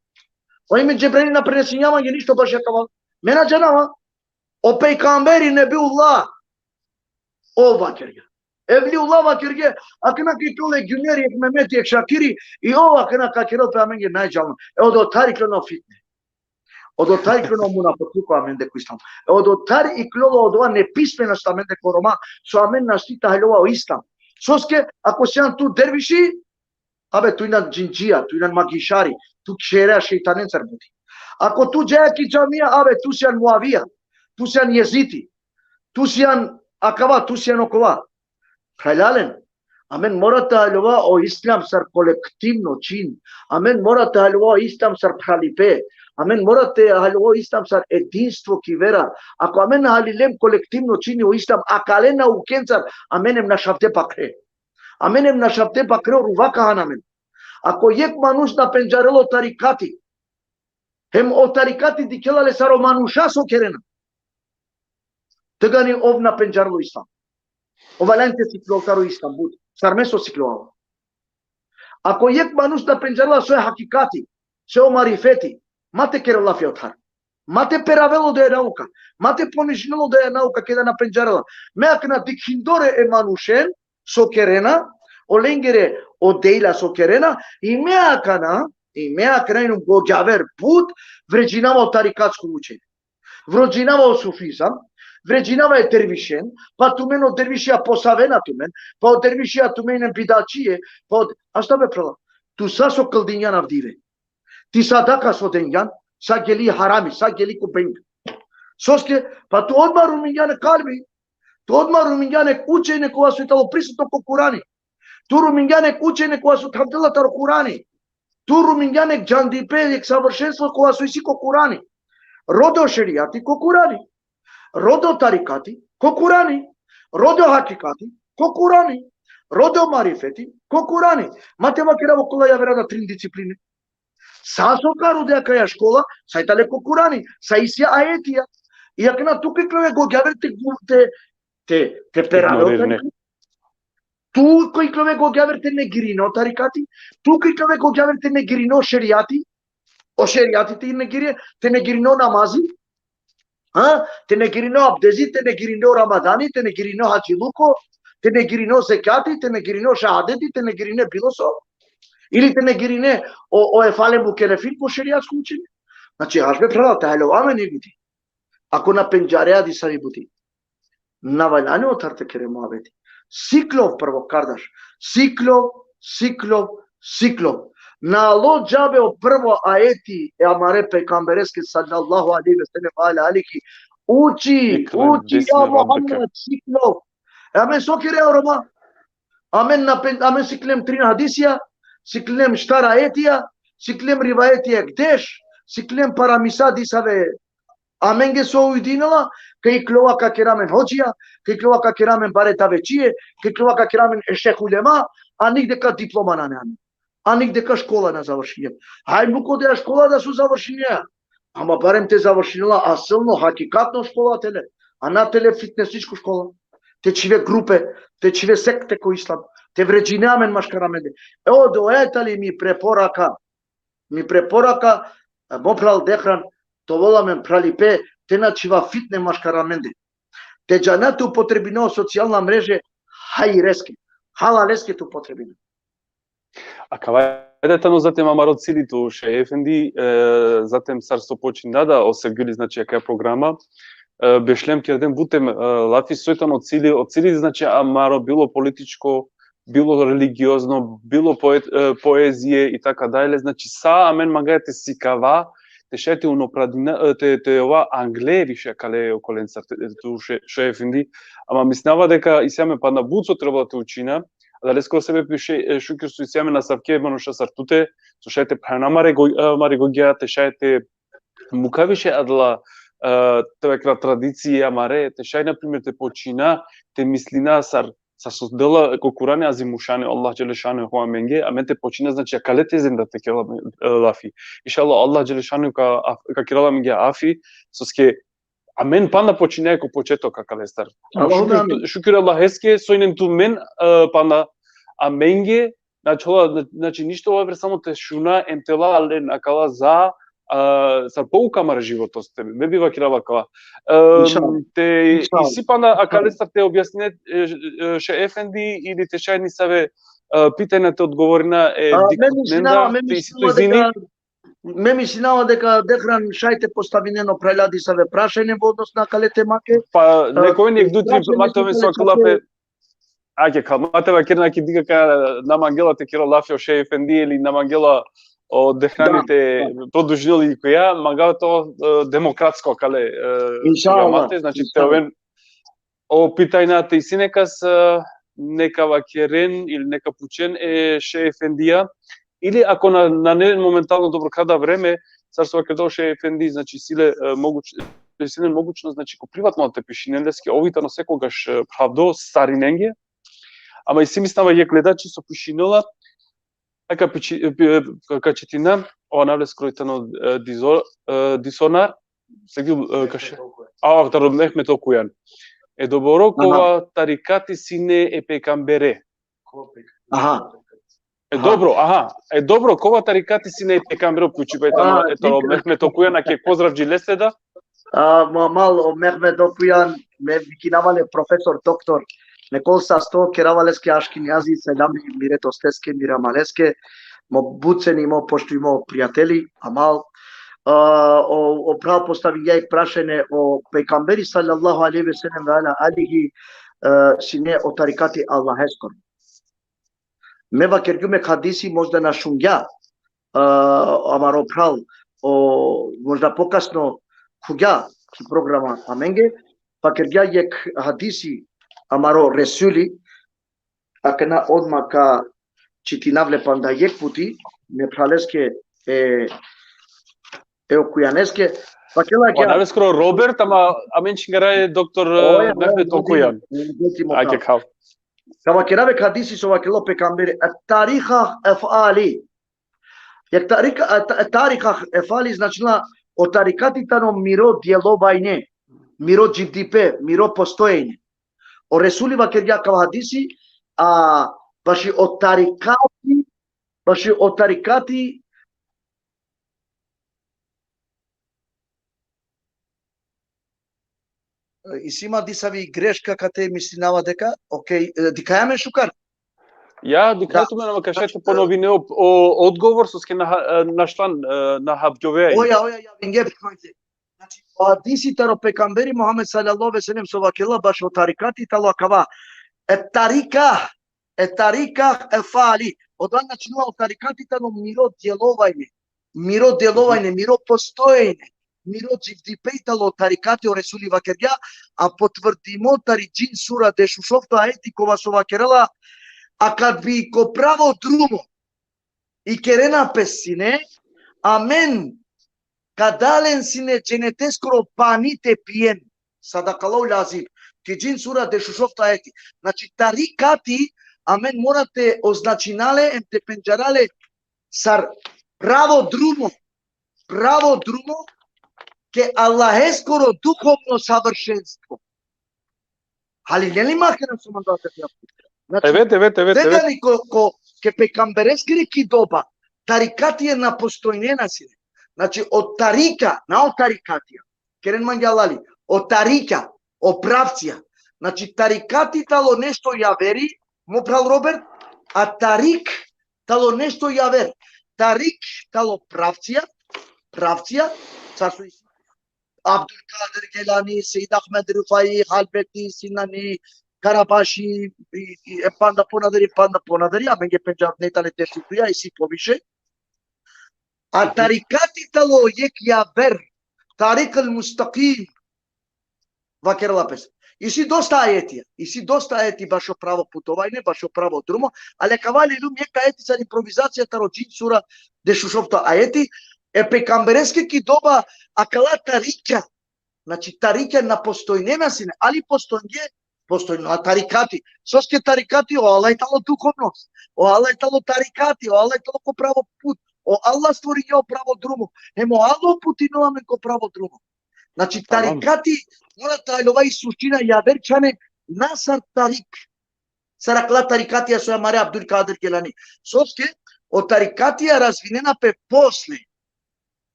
О име джебрени на пренесињава, ги ништо баш јакава. Ме на джанала. О пекамбери не бил ла. О вакерја. Евли улава кирге, акна ки толе гюнери ек мемети ек шакири и ова кна какерел пе аменге најджално. Одо тари клено фитне. Одо тари клено мунафаклуко аменде кој Одо тари и клено од ова неписменост аменде корома со амен наштита хајлова о ислам. Соске ако сеан ту дервиши, абе ту инан джинџија, ту инан магишари, ту кшереа шејтаненцар бути. Ако ту џаја ки џамија, абе ту сеан муавија, ту сеан језити, ту сеан акава, ту сеан окова. Халален. Амен мора да халува о ислам сар колективно чин. Амен мора да халува о ислам сар халипе. Амен мора да халува о ислам сар единство ки вера. Ако амен халилем колективно чини о ислам, акалена у кенцар, аменем на шавте пакре. Аменем на шавте пакре рувака ханамен. Ако ек мануш на пенджарело тарикати, хем о тарикати дикелале саро мануша со керена. Тегани ов на пенджарело ислам. Оваленте сиклокаро Истанбул, сармесо сиклоава. Ако ек мануш да пенджарла со хакикати, со марифети, мате керла фиотар. Мате перавело да е наука, мате понижнело да е наука ке да на пенджарла. Меакна дикхиндоре е манушен со керена, оленгере одејла со керена и меакна инум го ѓавер пут вреđinава тарикатско учење. Вреđinава суфизам, вреđinава е дервишен, па тумен од дервишија посавена тумен, па од дервишија туменен бидачије, па од... А што бе прала? Ту са со кълдињан авдиве. Ти садака со денјан, са гели харами, са гели купенг. Соске, па ту одма румињане калби, ту одма румињане учење кога су тало присутно ко Курани. Ту румињане учење кога су тамделата ро Курани. Ту румињане џандипе ек савршенство кога су иси ко Курани. Родо шеријати ко Курани. Родо тарикати, ко Курани, родо хакикати, ко Курани, родо марифети, ко Курани. Матема кераво кола ја вера на 3 дисциплини. Са сокару дека ја школа, сај тале ко Курани, са исија аетија. И ако на туки клеве го гјаверте те пераве. Ту кој клеве го гјаверте негирино тарикати, ту кој клеве го гјаверте негирино шеријати, о шеријатите и негирино, те негирино намази. Те не гирино абдези, те не гирино рамадани, те не гирино хаджилуко, те не гирино зекати, те не гирино шахадети, те не гирине билосо. Или те не гирине о ефале мукелефин по шеријатско учење. Значи, аз бе правил, тајловаме не бути. Ако на пенџареа ди сари бути. Наваljане от арте кере муабети. Сиклов прво кардаш. Сиклов. На Ало џабе о прво аети е амаре пекамбереске саллаллаху алейхи ве селем аля алики учи ја Мухаммед сиклов. Амен со кере орома. Амен сиклем 3 хадисија, сиклем штара аетија, сиклем риваетија гдеш, сиклем парамиса дисаве. Амен ге со уидинала, кај клова ка керамен хоџија, кај клова ка керамен барета вечие, кај клова ка керамен ешехулема, а нигде ка диплома на неа. А нигде ка школа на завршиње. Хај муко да школа да су завршиња. Ама барем те завршинила асилно, хакикатно школа теле. А на теле фитнесичко школа. Те чиве групе, те чиве секте кој ислам. Те вреđinjamen машкараменде. Ево до ета ли ми препорака мопрал дехран то воламен пралипе те начива фитне машкараменде. Те джанату употребино социјална мрежа хајреске. Халалеске ту употребино. А кавајдетано затем амароцилиту ше ефенди, затем сарсо починдада осегили значи јака програма. Бешлем керден бутем лафи сојтано цили значи амаро било политичко, било религиозно, било поезие и така дајле, значи са амен магајте сикава, те шете унопрадина, те ова англе више кале околенцар ту ше ефенди, ама мислнава дека и семе па на буцо треба да те учина, дали скоро себе пише шукер су и семе на савке мануша сартуте, со шете пранамаре маригогија, те шете мукавише адла тевекра традиција маре, те шај например те почина, те мислина сар создела кокуране азимушане Аллах джелешане хуа менге, а мен те почина значи калете зенда те кела лафи. Иншаллах Аллах джелешане ка кела менге афи, соске а мен панда почина ко почеток кале стар. Шукир Аллах еске сојнен ту мен панда а менге значи ништо ова само те шуна ентела ален акала за сар поука мара животот тебе. Ме бива кирава кала. Те исипана акалестар те објасне ше ефенди или те шајни саве питања те одговорина дикотненда те исто изини. Ме мислинава дека дехран шајте поставинено прелади саве прашање во однос на калете маке. Па некој нек дутри матове со клапе. Аке калматева кирна ки дика на мангела те кира лафио ше ефенди или на мангела од дехраните продужили која магато демократско кале иншаллах значи теовен о питајната и синекас нека вакерен или нека пучен ше ефендија или ако на не моментално добро када време царство ваке ше ефенди значи силе могучно значи ко приватно да те пишинендески овитано секогаш правдо стариненге ама и си мислама ја гледачи со пишинела качетина, ова навле скројтано дисонар, сегил каше. Автор Мехмет Окујан. Е добро кова тарикати сине е пекамбере. Е добро кова тарикати сине е пекамбере пучи ето Мехмет Окујан аке поздравџи леседа. Мал Мехмет Окујан ме викинавале професор доктор Некол са сто керавалеске ашкињази, селами, миретостеске, мирамалеске, мо буцени, мо пошто има пријатели, амал. Оправ постави ја и прашене о пекамбери салаллаху алейхи ве селем ве ала алихи сине о тарикати Аллахескор. Мева кергюме хадиси можда на шунгја, амар оправ, можда покасно хуѓа ки програма аменге, па кергја јек хадиси амаро ресули, акена одма ка читинавле панда јек пути, не пралеске окујанеске, па кела ќе навле скоро Роберт, ама аменчингара е доктор Мехмет Окујан. Аке кав. Кава кераве хадиси со вакело пекамбери, тариха ефали. Јак тариха ефали значила о тарикатитано миро деловајне, миро џидипе, миро постоење. O Resuli vakerja kao hadisi, baš o tarikati и сима дисави грешка кате мислинава дека, окей, дикајаме шукар. Ја, дикајто ме кажете поновине о одговор со ке нашлан на хабџовеја. Оја, винге бихојте. Значи, хадисите ро пекамбери Мухамед салаллаху алейхи ве селем со вакела баш о тарикати талакава. Тарика ефали. Одан начинува о тарикатите но миро деловајне, миро постоење, миро џивдипејтало тарикати о Ресули вакерја, а потврдимо тариџин сура дешушовто аети кова со вакерела, а кад би ко право друмо и керена песине, амен кадален сине дженетескоро паните пиен, садакалау лазим, тиџин сура дешушовто аети. Значи тарикати, амен морате означинале, емте пенџарале, сар право друмо, ке Аллахескоро духовно савршенство. Али не ли махерам со мандата? Значи, Evet. дедани ке пекамберескири кидоба, тарикатија на постојнена сине. Значи, од тарика, на од тарикатија, керен мангјалали, од тарика, од правција. Значи, тарикати тало нешто ја вери, му прал Роберт, а тарик тало нешто ја вери. Тарик тало правција, царство Abdülkadir Gelani, Seyyid Ahmed Rifai, Halbeti, Sinani, Karabaschi, panda ponadari, a menge Punjab netale tesituja i si poviše. A tarikati talo jek ja ver, tarik al-mustaqim, vaker lapes. I si dosta ajeti baš o pravo putovajne, baš o pravo drumo, ali kavali lum jeka ajeti sa improvizacija taro džin sura de šušopto ajeti, пекамбереске ки доба акала тарика, значи тарика на постојнена сине, али постојно, а тарикати, соске тарикати, о Аллах тало духовност, о Аллах тало тарикати, о Аллах тало ко право пут, о Аллах створи ја право друмо, емо Аллах путинуваме ко право друмо. Значи тарикати, мора тајлова и суштина ја верчане, насар тарик, саракла тарикатија со ја маре Абдулкадир Гелани, соске, о тарикатија развинена пе после.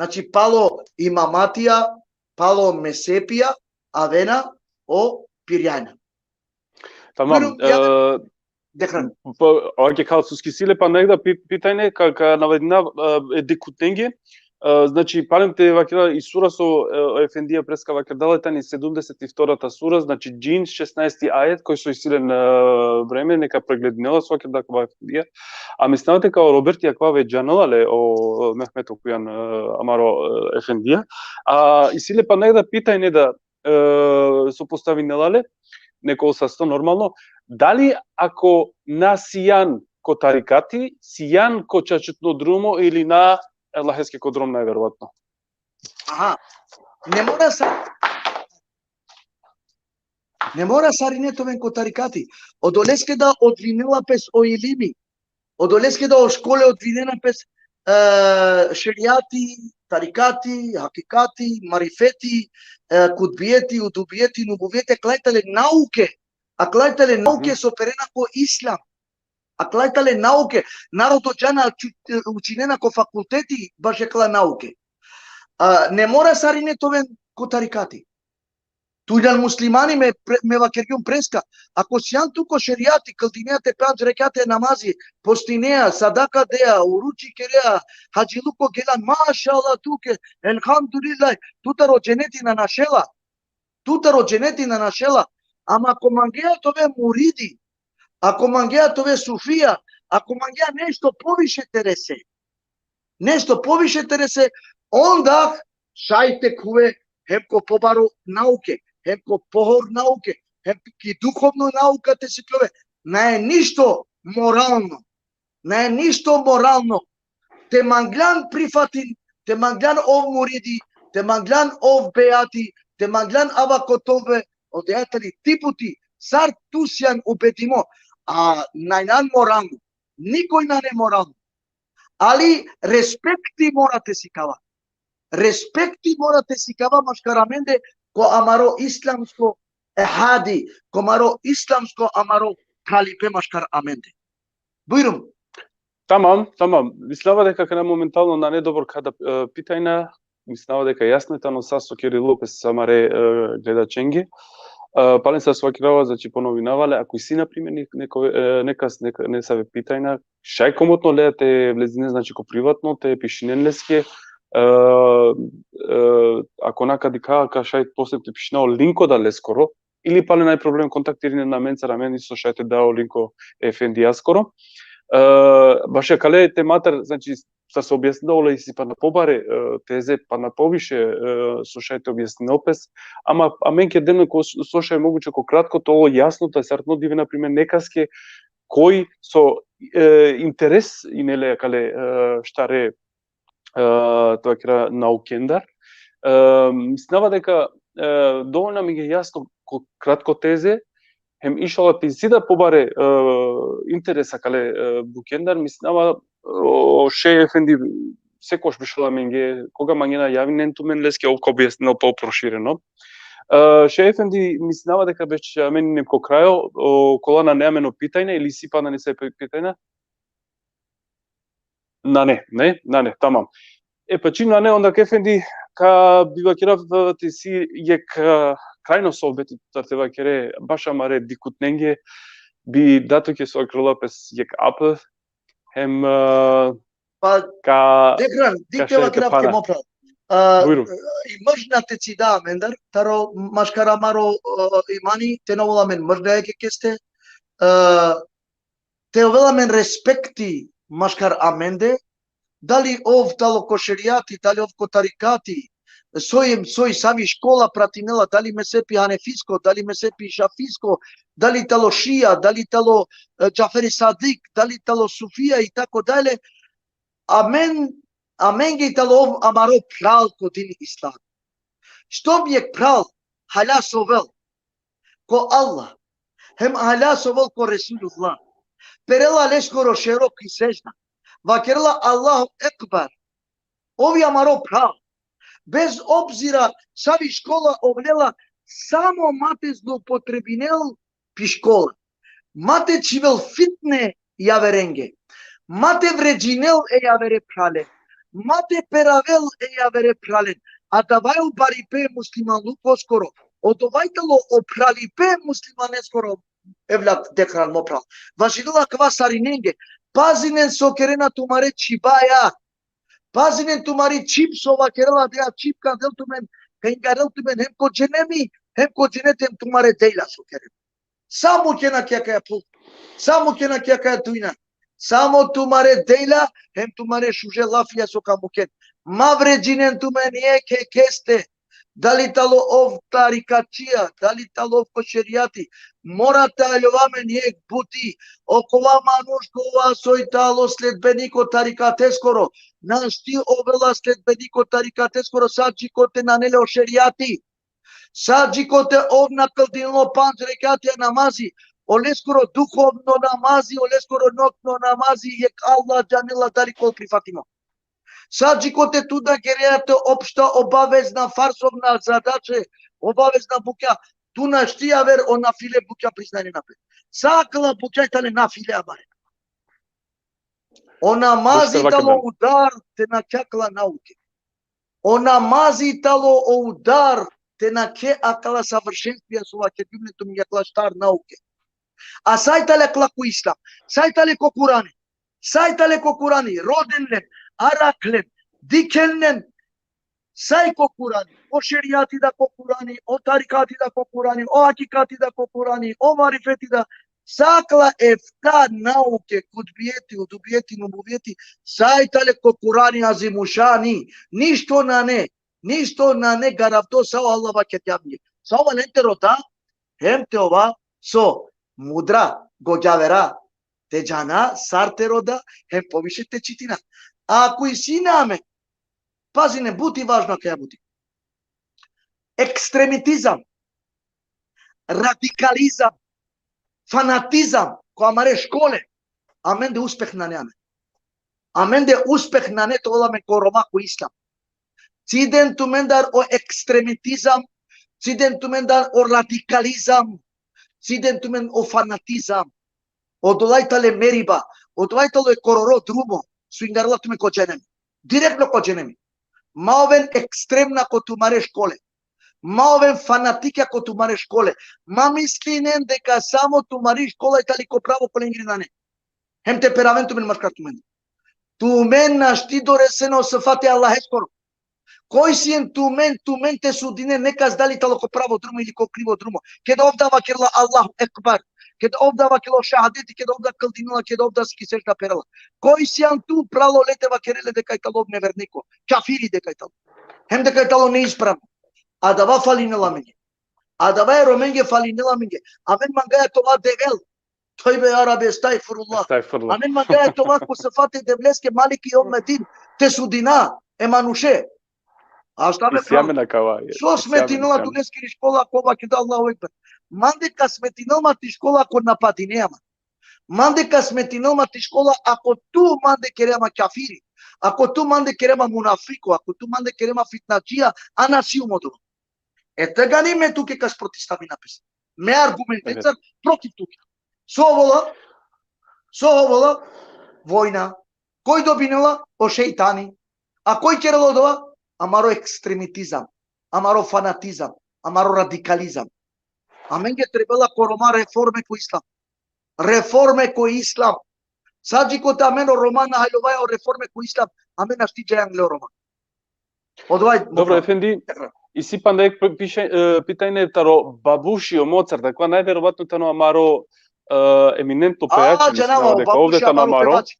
Значи, пало имаматија, пало месепија, авена, о пирјајна. Тамам. Оаќе као суски силе, па негда питање, ка наведна декутенге, значи, палемте вакера и сура со Ефендија преска вакер далетани 72-та сура, значи джин 16-ти ајет, кој со исилен време, нека прегледнела со вакер даква Ефендија. А мислите као Роберт јаква ве джаналале о Мехмет окујан амаро Ефендија. А исиле па негда питање да сопоставинелале, некој састо нормално, дали ако на сијан ко тарикати, сијан ко чачутно друмо или на Елахески кодром најверојатно. Аха, не мора саринетовен ко тарикати. Одолеске да одвинела пес о илими. Одолеске да о школе одвинена пес шеријати, тарикати, хакикати, марифети, кутбиети, удубиети, нубувиете, клајтале науке. А клајтале науке со перена ко ислам. А клајтале науке, народот джана учинена ко факултети, баш екла науке. Не мора саринетовен ко тарикати. Тујдан муслимани ме вакергјум преска. Ако сјан туко шеријати, калдинејате пеат рекате намази, постинеа, садака деа, уручи кереа, хаджилуко гелан, машала туке, елхамдулилај, тутаро дженети на нашела, ама ако мангеат ове муриди, ако мангеат ове суфија, ако мангеат нешто повише тересе, онда шајте куве хемко побаро науке, хемко похор науке, хемки духовно наука те се клове. Не е ништо морално. Те манглан прифатин, те манглан ов муриди, те манглан ов беати, те манглан ава котове, одеатели типути, сар тусјан убедимо, а најнан морално, никој на не морално. Али респекти морате си кава. Машкараменде ко амаро исламско ехади, ко амаро исламско амаро калипе машкар аменде. Бујрум. Тамам. Мислава дека кај моментално на недобор када питајна, мислава дека јаснетано сасо Кирил Лопес самаре гледаченги. Пален се свакирава, значи поновинавале, ако и си например нека не се ве питајна, шај комотно леате влезине, значи ко приватно, те пишинен леске, ако накади ка шај после те пишинао линко да лескоро, или пале нај проблем контактирине на мен цара мен со шајте дао линко Ефендија скоро. Баш кале тематар, значи се објаснило и си па на побаре тезе, па на повише слушајте објаснено опес, ама мен ке ден ко слушај могуче ко кратко тоа јасно тоа сартно диве например некаске кој со интерес и неле кале штаре тоа кера наукендар, мислава дека доволно ми ги јасно ко кратко тезе, хем ишала ти да побаре интереса кале букендар, мислава ше Ефенди секош бишала менге, кога мангена јавинен тумен леске овко објаснено по-проширено. Ше Ефенди, мислева дека беше мене некој крајо, колана неамено питање или сипа на не се питање? На не, тамам. Па чим на не, онда Ефенди, ка бива керав ти си јек крајно солбети тартева кере, баш амаре дикутненге, би дато ке со крила пес јек апе, hem Па Декран, диктева крапке мопра. Buyurun. Мъжната ти да мендър, таро машкара маро имани, те новола мен мъжна еке кесте, те овела мен респекти машкар аменде, дали ов тало кошеријати, дали ов котарикати, сој сами школа пратинела, дали ме сепи ханефиско, дали ме сепи шафиско, дали тало шија, дали тало Џафери Садик, дали тало Суфија и тако дале, Амен ги тало амаро прал ко дин ислам. Што ми е прал? Халя совел ко Аллах. Хем халя совел ко Ресулуллах. Перела лескоро широк и сежна. Вакерла Аллаху екбар. Ови амаро прал. Без обзира сави школа овлела само мате злоупотребинел пи школа. Мате чивел фитне јаверенге. Мате вреджинел е јавере прале. Мате перавел е јавере прален. А давају барипе муслиман луко скоро. Одовајтало опралипе муслимане скоро евлят Декран мопрал. Важидила ква сариненге. Пазинен со керена тумаре чибаја. Пазинен тумари чипсова керела беа чипка делтумен. Хенгарелтумен хем ко дженеми, хем ко дженетем тумаре дејла со керена. Само ке на кјака ја пул. Само ке на кјака ја туина. Само тумаре дејла, хем тумаре шуже лафија со камукен. Мавреджинен тумен еке кесте. Дали тало ов тарикачија, дали тало ов кошеријати. Морате алјовамен ек бути. Окова манушкова сој тало следбенико тарикатескоро. Нашти овела следбенико тарикатескоро саджикоте нанеле о шеријати. Саджикоте овна кълдинло панч рекатија намази. Олескоро духовно намази, олескоро ноќно намази, ек Аллах джанила дали кол прифатимо. Саджикоте туда герејате општа обавезна фарсовна задаче, обавезна буќа, туна штија вер о нафиле буќа признање напред. Сакала буќајтале нафиле абаре. О намази тало удар те накјакла науке. О намази тало удар те наке акала савршенствија со ваќе бибнето ми јакла штар науке. А сајтале клаку ислам, сајтале ко Курани, сајтале ко Курани, роденлен, араклен, дикенлен, сај ко Курани, о шеријати да ко Курани, о тарикати да ко Курани, о акикати да ко Курани, о марифети да, сакла ефта науке, кудбиети, удубиети, нубувиети, сајтале ко Курани азимушани, ништо на не гаравто сао Аллах вакетјавни. Сао ленте рота, хем те ова, со мудра, гоѓавера, те джана, сарте рода, хем повише те читина. А ако и си наме, пази не бути важно каја бути. Екстремитизам, радикализам, фанатизам, која маре школе, а мен де успех на неаме. А мен де успех на не тоа ме ко Рома, ко ислам. Циден ту мен дар о екстремитизам, циден ту мен дар о радикализам, циден ту мен о фанатизам, одолајтале мериба, одолајтало е короро друмо, суингарла туме ко дженеми. Директно ко дженеми. Маовен екстремна ко тумаре школе. Маовен фанатика ко тумаре школе. Ма мислинен дека само тумари школа и тали ко право коленгри на не. Хем те перавен тумен машкар тумен. Тумен нашти доресено сафате Аллах ескоро. Кој си ен тумен те судине неказ дали тало ко право друмо или ко криво друмо. Кеда овдава керла Аллах екбар. Кеда овдава кело шахадети, кеда овда кълдинила, кеда овда ски сежда перела. Кој си ан ту прало летева кереле дека тало невернико. Кафири дека тало. Хем дека тало неисправно. А дава фалинела мене. А дава е роменге фалинела мене. А мен мангаја това девел. Тој бе арабе стајфуруллах. А мен мангаја това ко се фате девлеске малики омметин. Те судина, емануше. А шта бе право? Шо сметинала тунескири школа коба кеда Аллаху екбар. Мандека сметинала ти школа ко нападинеама. Мандека сметинала ти школа ако ту манде керема кафири. Ако ту манде керема мунафико, ако ту манде керема фитнаджија, а насиумодо. Така не ме туке каш протистави написан. Ме аргумент Еве. против туке. Со овола, војна. Кој добинела? О шејтани. А кој ќе родова? Амаро екстремитизам, амаро фанатизам, амаро радикализам. А мен ге требала корома реформе кој ислам. Реформе кој ислам. Саджи кота амено романа хајловаја о реформе кој ислам. Амен ашти џајан лео роман. Одвај. Добро, Ефенди, и си пандек питање таро бабушио Моцарт, ако најверојатно тано амаро еминентно пејачи, џанава, дека овде бабушија тано амаро амаро, певачи.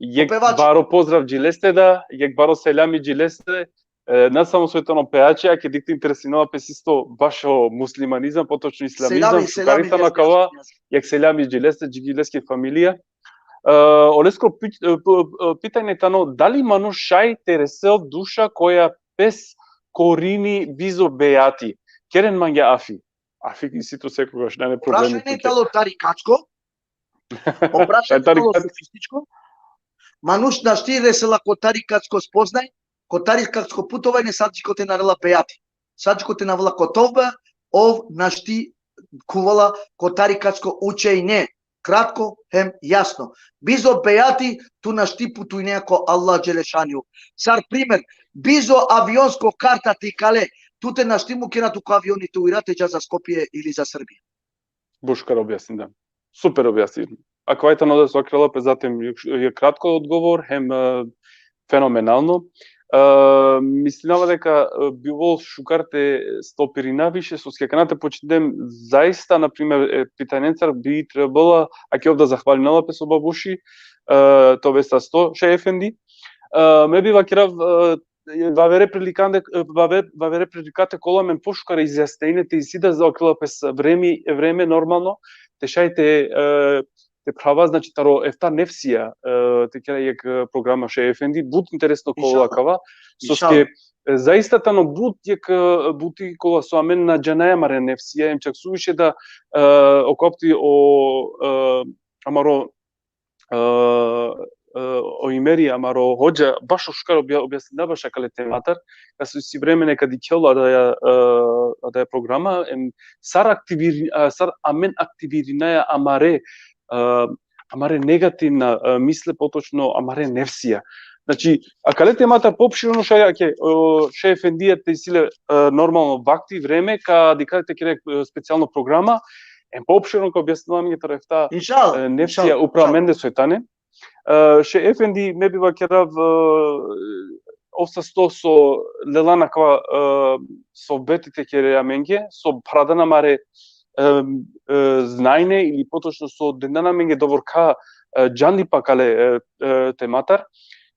јек Певачи. баро поздрав джилесте да, јек баро селјами джилесте, не само светоно пејачи, а ке дикте интересинова песисто баш о муслиманизам, поточно исламизам, шукарита на кава, јак селјами джилесте, джилеске фамилија. Олеско питање тано, дали мануш шај тересел душа која без корини визо бејати? Керен манге афи. Афи и сито секогаш не проблеми. Прашање тало тарикачко. Опрашање тало софистичко. Мануш на штире села ко тарикачко спознај, ко тарикачко путување саджико те нарела бејати. Саджико те навела ко товба, ов нашти кувала ко тарикачко учење. Кратко, хем јасно. Бизо бејати ту нашти путујне ко Аллах Джелешаниу. Сар пример, бизо авионско карта ти кале, туте нашти му кена тука авионите уирате џа за Скопје или за Србија. Бушкар објасни, да. Супер објасни. Ако ајта но да се окрела, затем е кратко одговор, хем феноменално. Мислинава дека би волел шукарте стопири навише, со скеканата почнем заиста, например, питањенцар би требала, а ќе овда захвалинала песо бабуши, то беста 100, ше Ефенди. Ме бива керав вавере приликате кола мен пошукара изјаснење те изида за окрела пес време нормално, те шајте те права, значи таро ефта нефсија, те кера јек програма ше Ефенди, буд интересно кола кава, соске заиста тано буд јек бути кола со амен на џанаја маре нефсија, им чак сувише да окопти о амаро о имери амаро хоџа баш шукар објасни баш кале тематар, кај си време нека дикела да ја програма сар амен активираја амаре негативна мисле, поточно амаре нефсија. Значи, а кале темата поопширно ше Ефендија те силе нормално вакти време, каде те кере специјална програма, поопширно ка објаснувам ги тарефта нефсија управа менде сојтане. Ше Ефенди ме бива керав овса сто со лелана кава со ветите кере аменге, со прадана маре знајне или поточно со денана менге доворка џанди пакале тематар.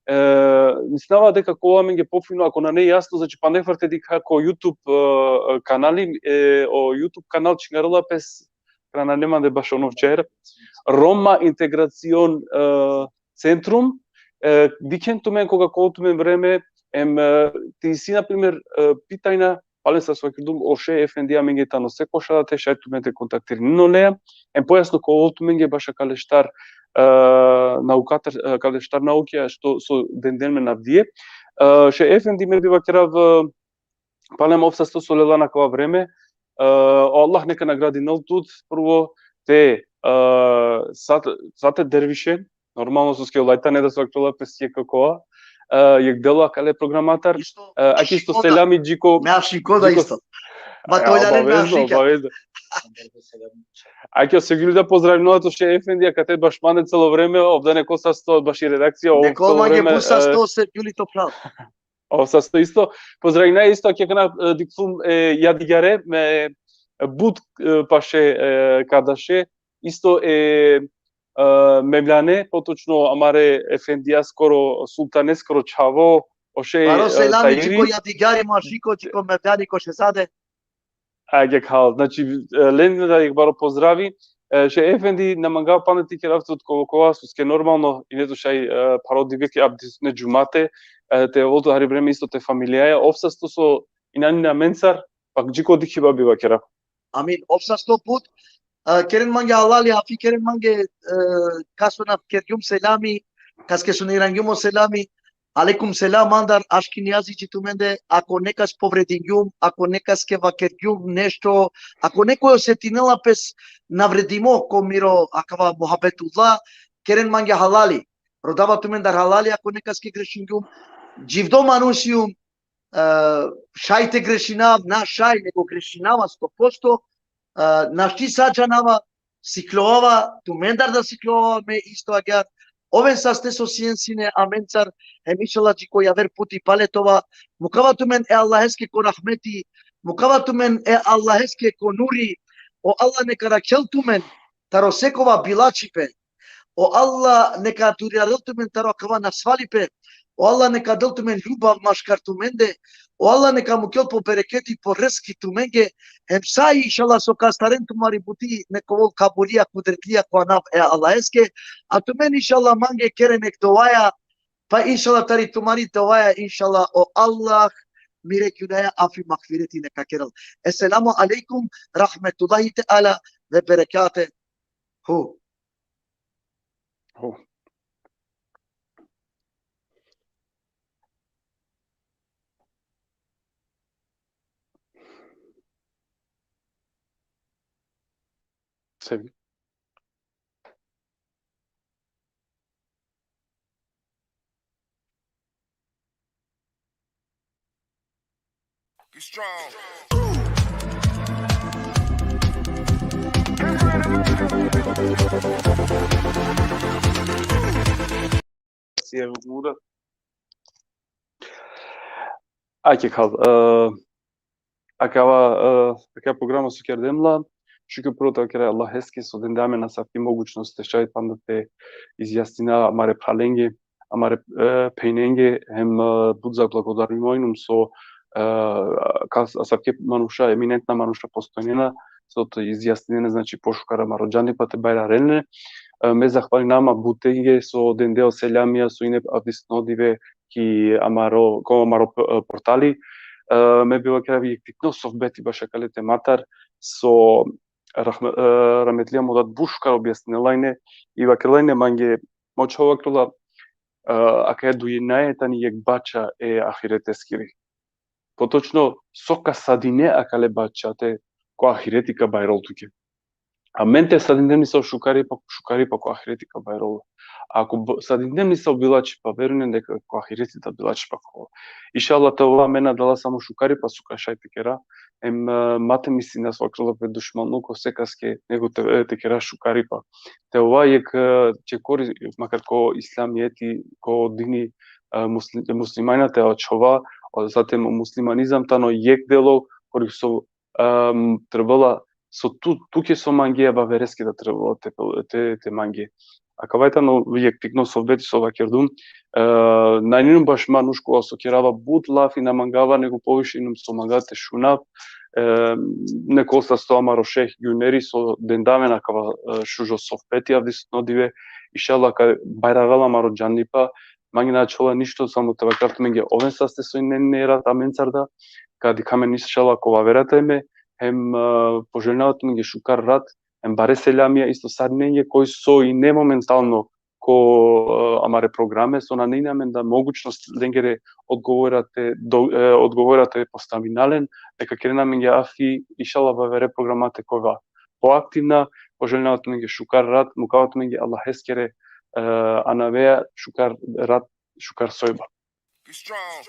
Мислава дека кога менге пофино, ако на не јасно, значи пандефарте дека ко YouTube канали, о YouTube канал чингарала пес крана нема де баш оно вчера, Рома интеграцион центрум, викенту мен кога колту мен време, ти си, например, питајна, пален са свакидум, оше Ефендија менге тано се кошадате, шајту мен те контактири нино неја, појасно колту менге баша калештар наукатар, калештар наукија, што со ден ме навдие. Ше Ефенди ме бива керав, палем обсасто со лела на кова време, Аллах нека награди Налтуд, прво, те сате дервише, нормално со скелајта не да се актуала песија какоа, јек дела кале програматар, аки исто селами джико... Ме афшико да исто. Ма тојларен ме афшика. Аки се гили да поздравим новото ше Ефендија, каде баш мане цело време, овде неко са сто, баш и редакција, Неко мање буса сто се били то прав. Овса сто исто, поздравина исто, ке кана дикфум јадигаре, ме буд паше кадаше, исто Мевляне, поточно амаре Ефендија, скоро Султане, скоро Чаво, оше Паро селами, чико јадигари, машико, чико Мевляни, ко ше заде. Ајде кал, значи, Ленин да их баро поздрави, ше Ефенди намангава памети керавтот кога суске нормално, и нето шај пароди веќе абдисне джумате, те волто хари време исто те фамилијаја, овсасто со инани на менцар, пак джико дихиба бива керав. Амин, овсасто пут, керен манге алали, афи керен манге касона керјум селами, каске сунирангјумо селами, Aleikum selam, Andar, ashki njazi që tu mende, ako neka s'povredinjum, ako neka s'keva kergjum nešto, ako neko se tinella pes navredimo, ko miro akava muhabetullah, keren mangja halali. Rodava tu mendar halali, ako neka s'ke greshinjum, gjivdo manusium, shajte greshinav, na shaj, nego greshinava 100%, na shti sađanava, sikloava, tu mendar da sikloava me isto agar, Ove sa ste so scienține amențar, emishala ko javer puti paletova, mukavatumen e Allaheske ko rahmeti, mukavatumen e Allaheske ko nuri, o Allah neka rakeltumen, taro sekova bilačipe, o Allah neka turiareltumen taro kava nasvalipe, o Allah neka deltumen ljubav maškartumende, o Allah neka mukel po bereketi po reski tumenge, hem sai inshallah so kastaren tumari buti neko vol kabulia kudretlia ko anav e Allaheske, a tumen inshallah mange kerenek doaya, pa inshallah tari tumari doaya inshallah o Allah mire kudaya afi makfireti neka kerel. Esselamu alaikum rahmetullahi ta'ala ve berekate. Hu. Oh. Sevi. Get strong. Muda. Ake kal. Acaba programa su kerdemla. Çünkü prota kere Allah heske so dendame na safi mogućnost tešaj panda te izjasnina amare pralengi, amare pejnenge, hem budza blagodarimo inum so asavke manusha, eminentna manusha postojnina, so to izjasnine znači pošukara marođani pa te bajra relne. Me zahvali nama butenge so dendeo seljamija so ine avdisnodive ki amaro portali. Me bilo kera vi tikno sohbeti baša kalete matar so rahmetlija modat buškar objasnilajne i vakrilajne mange močova krula aka duinaje tani jek bača e ahirete skiri. Potočno soka sadine akale bača te ko ahiretika bajrol tuke. A mente sadindemni sa šukari pa ko ahiretika bajrol. Ako sadindemni sa bilači pa verujem дека ko ahireti da bilači pa ko. Inshallah това мена дала само шукари па сука шајте кера. Мате мисли на свакрла пред душману ко секаске него те кера шукари па. Те ова ек че кори макар ко ислам ети ко дини муслимајната очова, затем муслиманизам тано ек дело кори со требала со туке со мангија ба верески да требало те мангија. Акавајтано вијек тикно совбети со вакердум, најнинум баш манушко со керава бут лафи на мангава, него повишинум со мангате шунав, некол са со амаро шех гюнери со дендавен акава шужо совбети авдиснодиве, ишала ка байрагала маро джаннипа, манги начала ништо само те вакрафту менге овен састе со иненерат аменцарда, кади камен ишала кова вератеме, hem poželjnavati mi šukar rad, hem bare seljamija isto sad nenje koji so i ne momentalno ko amare programe, so na neinamen da mogućnost lengere odgovorate postavinalen, neka krena mi afi išala va reprogramate kova poaktivna, poželjnavati mi šukar rad, mukavati mi Allah heskere anavea šukar rad, šukar sojba. Get strong.